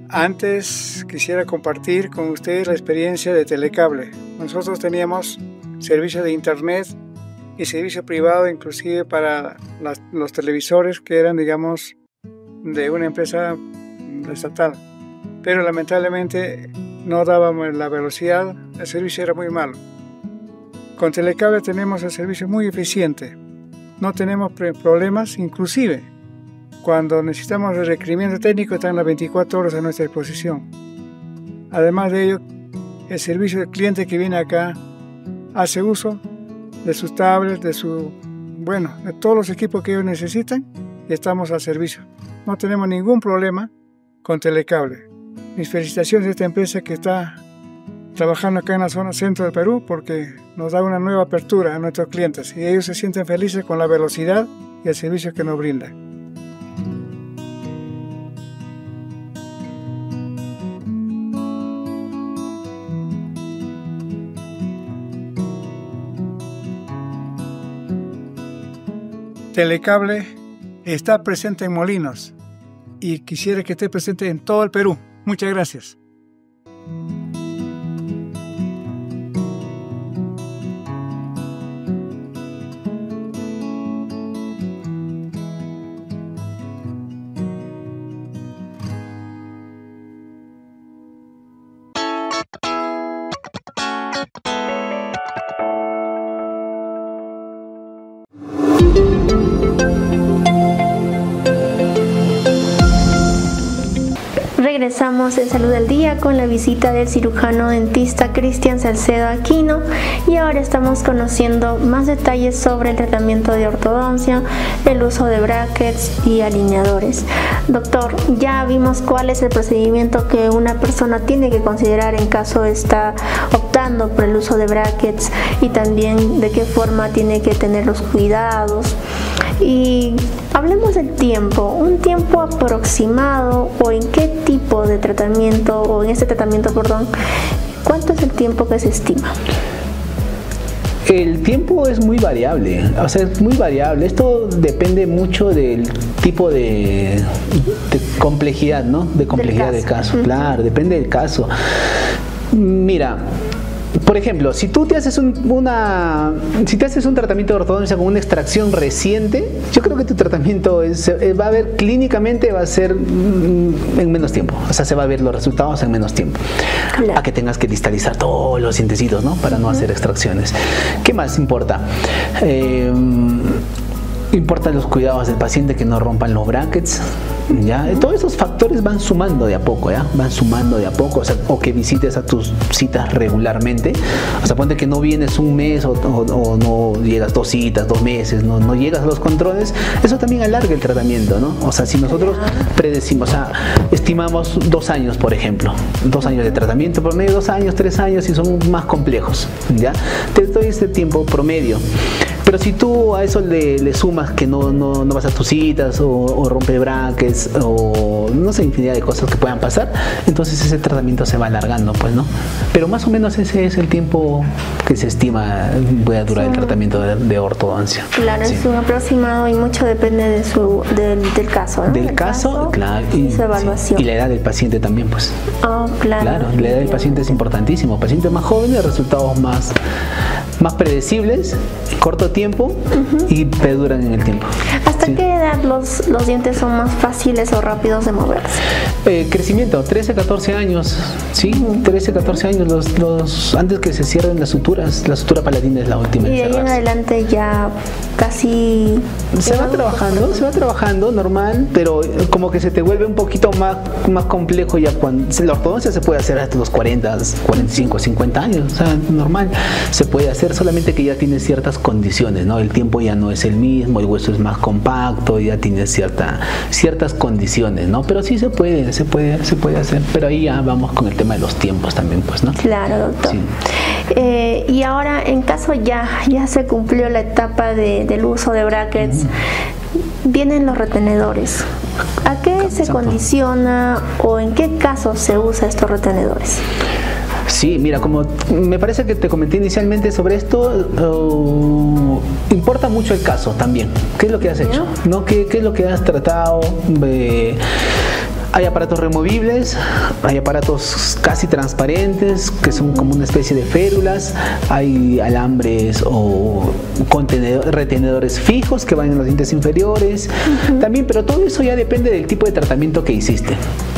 Antes quisiera compartir con ustedes la experiencia de Telecable. Nosotros teníamos servicio de internet y servicio privado inclusive para los televisores que eran, digamos, de una empresa estatal. Pero lamentablemente no dábamos la velocidad, el servicio era muy malo. Con Telecable tenemos el servicio muy eficiente, no tenemos problemas, inclusive cuando necesitamos el requerimiento técnico están las 24 horas a nuestra disposición. Además de ello, el servicio del cliente que viene acá hace uso de sus tablets, de todos los equipos que ellos necesitan y estamos al servicio. No tenemos ningún problema con Telecable. Mis felicitaciones a esta empresa que está trabajando acá en la zona centro del Perú porque nos da una nueva apertura a nuestros clientes y ellos se sienten felices con la velocidad y el servicio que nos brindan. Telecable está presente en Molinos y quisiera que esté presente en todo el Perú. Muchas gracias. Regresamos en Salud al Día con la visita del cirujano dentista Cristian Salcedo Aquino y ahora estamos conociendo más detalles sobre el tratamiento de ortodoncia, el uso de brackets y alineadores. Doctor, ya vimos cuál es el procedimiento que una persona tiene que considerar en caso está optando por el uso de brackets y también de qué forma tiene que tener los cuidados. Y hablemos del tiempo, un tiempo aproximado o en qué tipo de tratamiento o en este tratamiento, ¿cuánto es el tiempo que se estima? El tiempo es muy variable, es muy variable. Esto depende mucho del tipo de complejidad, ¿no? De complejidad del caso. Claro, depende del caso. Mira, por ejemplo, si tú te haces un tratamiento de ortodoncia con una extracción reciente, yo creo que tu tratamiento va a ver clínicamente va a ser en menos tiempo, se va a ver los resultados en menos tiempo. Claro. A que tengas que distalizar todos los dientecitos, ¿no? Para no hacer extracciones. ¿Qué más importa? Importan los cuidados del paciente, que no rompan los brackets, ¿ya? Todos esos factores van sumando de a poco, ¿ya? Van sumando de a poco, o que visites a tus citas regularmente. Ponte que no vienes un mes o no llegas 2 citas, 2 meses, no llegas a los controles, eso también alarga el tratamiento, ¿no? Si nosotros predecimos, estimamos 2 años, por ejemplo, 2 años de tratamiento promedio, 2 años, 3 años, y son más complejos, ¿ya? Te doy este tiempo promedio. Pero si tú a eso le sumas que no vas a tus citas o rompe brackets o no sé, infinidad de cosas que puedan pasar, entonces ese tratamiento se va alargando, pues, ¿no? Pero más o menos ese es el tiempo que se estima puede durar el tratamiento de ortodoncia. Claro, sí. Es un aproximado y mucho depende del caso, ¿no? Del caso, claro. Y su evaluación. Sí. Y la edad del paciente también, pues. Oh, claro. Claro, la edad del paciente es importantísimo. Pacientes más jóvenes, resultados más predecibles, corto tiempo y perduran en el tiempo. ¿Hasta qué edad los dientes son más fáciles o rápidos de moverse? Crecimiento, 13, 14 años, ¿sí? 13, 14 años, antes que se cierren las suturas. La sutura palatina es la última. Y de ahí en adelante ya casi... Se va trabajando normal, pero como que se te vuelve un poquito más complejo ya cuando... La ortodoncia se puede hacer hasta los 40, 45, 50 años, normal. Se puede hacer, solamente que ya tiene ciertas condiciones, ¿no? El tiempo ya no es el mismo, el hueso es más compacto, ya tiene ciertas condiciones, ¿no? Pero sí se puede hacer, pero ahí ya vamos con el tema de los tiempos también, pues, ¿no? Claro, doctor. Sí. Y ahora, en caso ya se cumplió la etapa del uso de brackets, vienen los retenedores. ¿A qué se condiciona o en qué casos se usa estos retenedores? Sí, mira, como me parece que te comenté inicialmente sobre esto, importa mucho el caso también. ¿Qué es lo que has hecho? ¿No? ¿Qué es lo que has tratado? Hay aparatos removibles, hay aparatos casi transparentes que son como una especie de férulas, hay alambres o retenedores fijos que van en los dientes inferiores, también, pero todo eso ya depende del tipo de tratamiento que hiciste.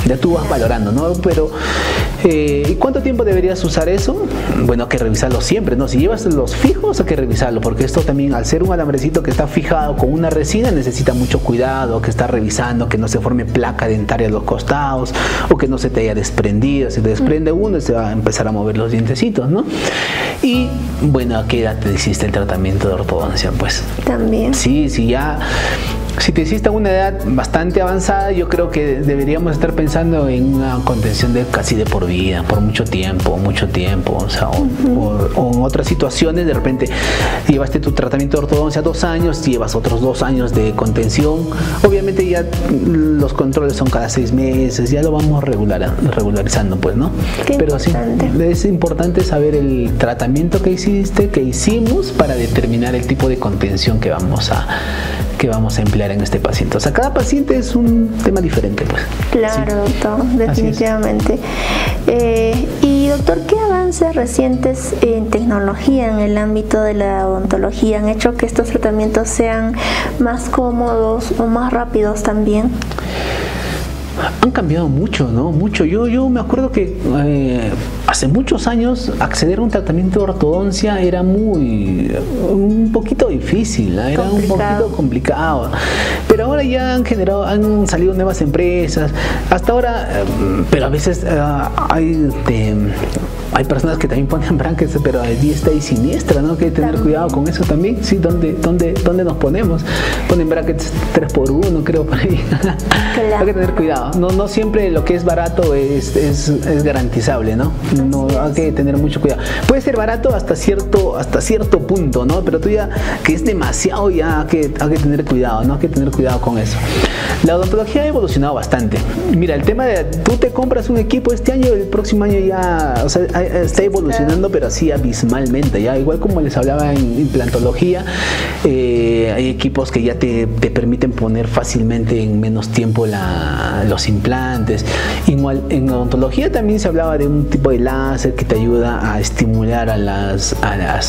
Ya tú vas valorando, ¿no? Pero ¿y cuánto tiempo deberías usar eso? Bueno, hay que revisarlo siempre, ¿no? Si llevas los fijos hay que revisarlo, porque esto también, al ser un alambrecito que está fijado con una resina, necesita mucho cuidado, que está revisando que no se forme placa dentaria a los costados o que no se te haya desprendido. Si te desprende uno, se va a empezar a mover los dientecitos, ¿no? Y bueno, ¿a qué edad te hiciste el tratamiento de ortodoncia? Pues también. Sí, ya. Si te hiciste a una edad bastante avanzada, yo creo que deberíamos estar pensando en una contención de casi de por vida, por mucho tiempo, o sea, o en otras situaciones, de repente llevaste tu tratamiento de ortodoncia 2 años, llevas otros 2 años de contención, obviamente ya los controles son cada 6 meses, ya lo vamos regularizando, pues, ¿no? Pero sí, es importante saber el tratamiento que hicimos para determinar el tipo de contención que vamos a emplear en este paciente. O sea, cada paciente es un tema diferente, pues. Claro, sí. Doctor, definitivamente. Y doctor, ¿qué avances recientes en tecnología en el ámbito de la odontología han hecho que estos tratamientos sean más cómodos o más rápidos también? Han cambiado mucho, ¿no? Mucho. Yo me acuerdo que hace muchos años acceder a un tratamiento de ortodoncia era un poquito difícil, ¿eh? Era un poquito complicado. Pero ahora ya han salido nuevas empresas. Hasta ahora, pero a veces hay personas que también ponen brackets, pero a diestra y siniestra, ¿no? Que hay que tener cuidado con eso también. Sí, ¿dónde nos ponemos? Ponen brackets 3x1, creo, por ahí. Claro. Hay que tener cuidado. No siempre lo que es barato es garantizable, ¿no? No, hay que tener mucho cuidado. Puede ser barato hasta cierto punto, ¿no? Pero tú ya, que es demasiado, ya hay que tener cuidado, ¿no? Hay que tener cuidado con eso. La odontología ha evolucionado bastante. Mira, el tema de tú te compras un equipo este año, el próximo año ya, o sea, está evolucionando, pero así abismalmente, ya. Igual como les hablaba en implantología, hay equipos que ya te permiten poner fácilmente en menos tiempo los implantes. Igual en odontología también se hablaba de un tipo de láser que te ayuda a estimular a las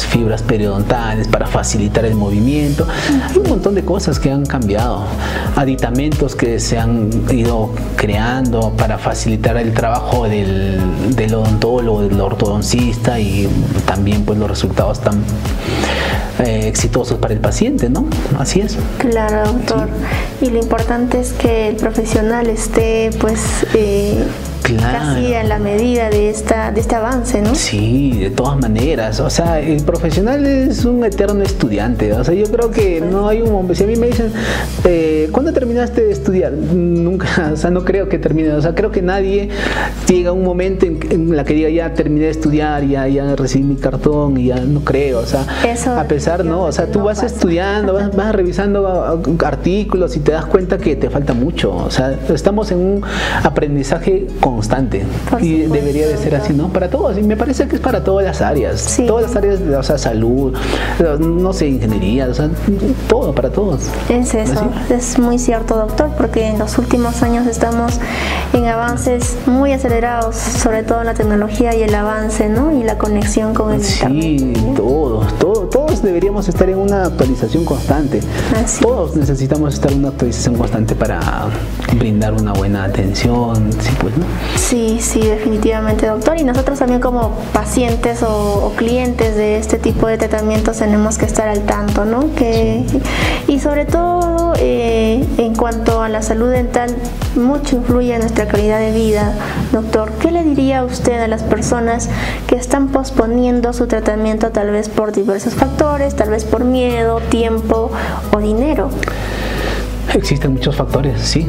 fibras periodontales para facilitar el movimiento. Hay un montón de cosas que han cambiado, aditamentos que se han ido creando para facilitar el trabajo del odontólogo, del ortodoncista, y también pues los resultados tan exitosos para el paciente, ¿no? Así es. Claro, doctor. Sí. Y lo importante es que el profesional esté pues casi a la medida de este avance, ¿no? Sí, de todas maneras. O sea, el profesional es un eterno estudiante. O sea, yo creo que no hay un momento. Si a mí me dicen, ¿cuándo terminaste de estudiar? Nunca, o sea, no creo que termine. O sea, creo que nadie llega a un momento en la que diga, ya terminé de estudiar, ya recibí mi cartón, y ya no creo. O sea, eso, a pesar, ¿no? O sea, tú vas estudiando, vas revisando artículos y te das cuenta que te falta mucho. O sea, estamos en un aprendizaje constante, y debería de ser así, ¿no? Para todos, y me parece que es para todas las áreas, sí. Todas las áreas, o sea, salud, no sé, ingeniería, o sea, todo, para todos. Es eso, ¿así? Es muy cierto, doctor, porque en los últimos años estamos en avances muy acelerados, sobre todo en la tecnología y el avance, ¿no? Y la conexión con el internet. Sí, todos deberíamos estar en una actualización constante. Así. Todos necesitamos estar en una actualización constante para brindar una buena atención, sí, pues, ¿no? Sí, definitivamente, doctor. Y nosotros también como pacientes o clientes de este tipo de tratamientos tenemos que estar al tanto, ¿no? Y sobre todo en cuanto a la salud dental, mucho influye en nuestra calidad de vida, doctor. ¿Qué le diría a usted a las personas que están posponiendo su tratamiento, tal vez por diversos factores, tal vez por miedo, tiempo o dinero? Existen muchos factores, sí,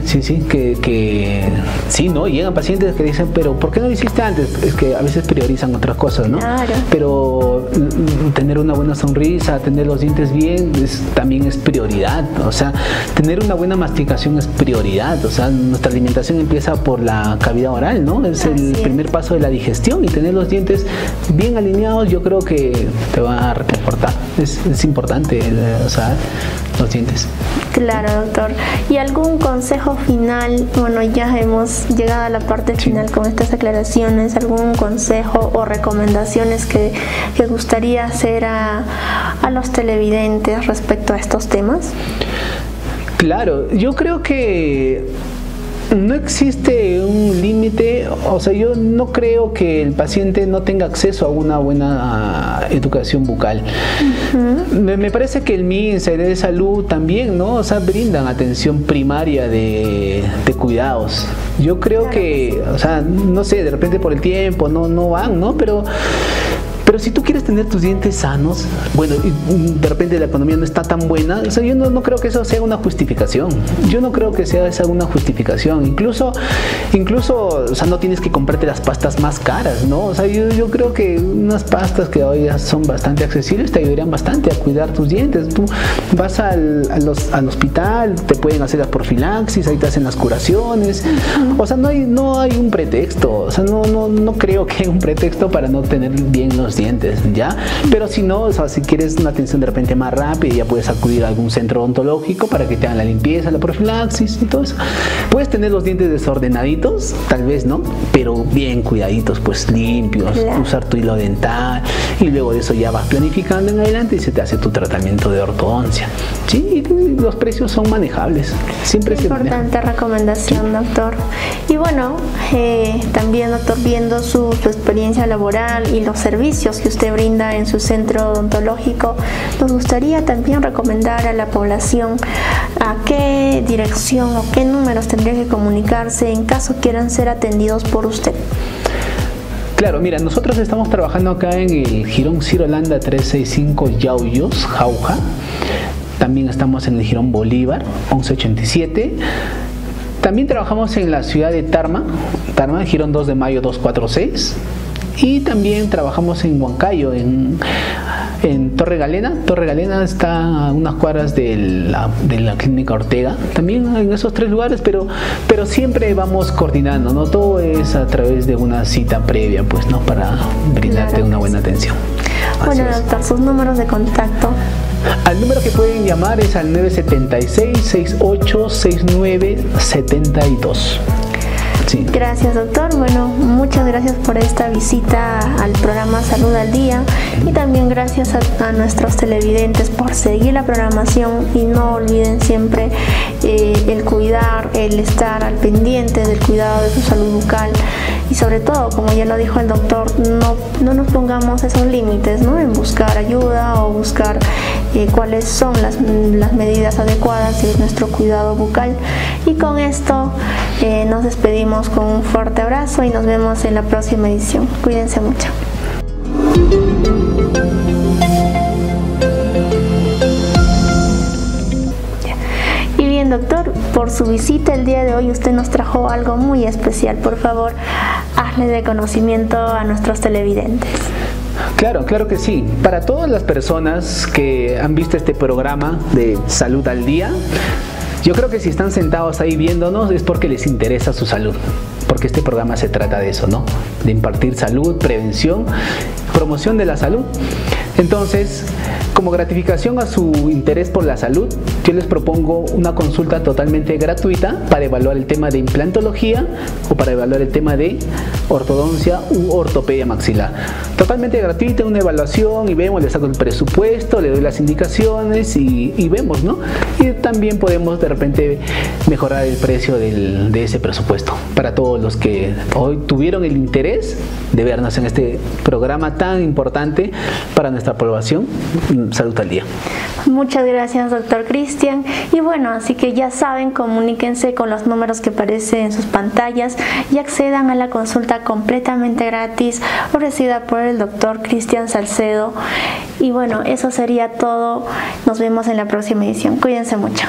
que sí, ¿no? Llegan pacientes que dicen, pero ¿por qué no lo hiciste antes? Es que a veces priorizan otras cosas, ¿no? Claro. Pero tener una buena sonrisa, tener los dientes bien, también es prioridad. O sea, tener una buena masticación es prioridad. O sea, nuestra alimentación empieza por la cavidad oral, ¿no? Es el primer paso de la digestión, y tener los dientes bien alineados, yo creo que te va a reconfortar. Es importante, o sea, los dientes. Claro, doctor. ¿Y algún consejo final? Bueno, ya hemos llegado a la parte final con estas aclaraciones. ¿Algún consejo o recomendaciones que gustaría hacer a los televidentes respecto a estos temas? Claro, yo creo que no existe un límite, o sea, yo no creo que el paciente no tenga acceso a una buena educación bucal. Me parece que el MINSA y de salud también, ¿no? O sea, brindan atención primaria de cuidados. Yo creo que, o sea, no sé, de repente por el tiempo no van, ¿no? Pero si tú quieres tener tus dientes sanos, bueno, y de repente la economía no está tan buena, o sea, yo no creo que eso sea una justificación. Yo no creo que sea esa una justificación. Incluso, o sea, no tienes que comprarte las pastas más caras, ¿no? O sea, yo creo que unas pastas que hoy son bastante accesibles te ayudarían bastante a cuidar tus dientes. Tú vas al hospital, te pueden hacer las profilaxis, ahí te hacen las curaciones. O sea, no hay un pretexto. O sea, no creo que haya un pretexto para no tener bien los dientes, ¿ya? Pero si no, o sea, si quieres una atención de repente más rápida, ya puedes acudir a algún centro odontológico para que te hagan la limpieza, la profilaxis y todo eso. Puedes tener los dientes desordenaditos, tal vez, ¿no? Pero bien cuidaditos, pues limpios, usar tu hilo dental, y luego de eso ya vas planificando en adelante y se te hace tu tratamiento de ortodoncia. Sí, y los precios son manejables. Siempre es importante recomendación, doctor. Y bueno, también, doctor, viendo su experiencia laboral y los servicios que usted brinda en su centro odontológico, nos gustaría también recomendar a la población a qué dirección o qué números tendría que comunicarse en caso quieran ser atendidos por usted. Claro, mira, nosotros estamos trabajando acá en el Jirón Ciro Landa 365 Yauyos, Jauja. También estamos en el Jirón Bolívar 1187. También trabajamos en la ciudad de Tarma, Jirón 2 de Mayo 246. Y también trabajamos en Huancayo, en Torre Galena. Torre Galena está a unas cuadras de la Clínica Ortega. También en esos 3 lugares, pero siempre vamos coordinando, ¿no? Todo es a través de una cita previa, pues, ¿no? Para brindarte una buena atención. Bueno, doctor, sus números de contacto. Al número que pueden llamar es al 976-6869-72. Sí. Gracias, doctor. Bueno, muchas gracias por esta visita al programa Salud al Día, y también gracias a nuestros televidentes por seguir la programación, y no olviden siempre el cuidar, el estar al pendiente del cuidado de su salud bucal, y sobre todo, como ya lo dijo el doctor, no nos pongamos esos límites, ¿no? En buscar ayuda o buscar cuáles son las medidas adecuadas de nuestro cuidado bucal. Y con esto nos despedimos con un fuerte abrazo y nos vemos en la próxima edición. Cuídense mucho. Y bien, doctor, por su visita el día de hoy usted nos trajo algo muy especial. Por favor, hazle de conocimiento a nuestros televidentes. Claro que sí. Para todas las personas que han visto este programa de Salud al Día, yo creo que si están sentados ahí viéndonos es porque les interesa su salud, porque este programa se trata de eso, ¿no? De impartir salud, prevención, promoción de la salud. Entonces, como gratificación a su interés por la salud, yo les propongo una consulta totalmente gratuita para evaluar el tema de implantología o para evaluar el tema de ortodoncia u ortopedia maxilar. Totalmente gratuita, una evaluación, y vemos, le saco el presupuesto, le doy las indicaciones y vemos, ¿no? Y también podemos de repente mejorar el precio de ese presupuesto para todos los que hoy tuvieron el interés de vernos en este programa tan importante para nuestra población. Salud al Día. Muchas gracias, doctor Cristian. Y bueno, así que ya saben, comuníquense con los números que aparecen en sus pantallas y accedan a la consulta completamente gratis ofrecida por el doctor Cristian Salcedo. Y bueno, eso sería todo. Nos vemos en la próxima edición. Cuídense mucho.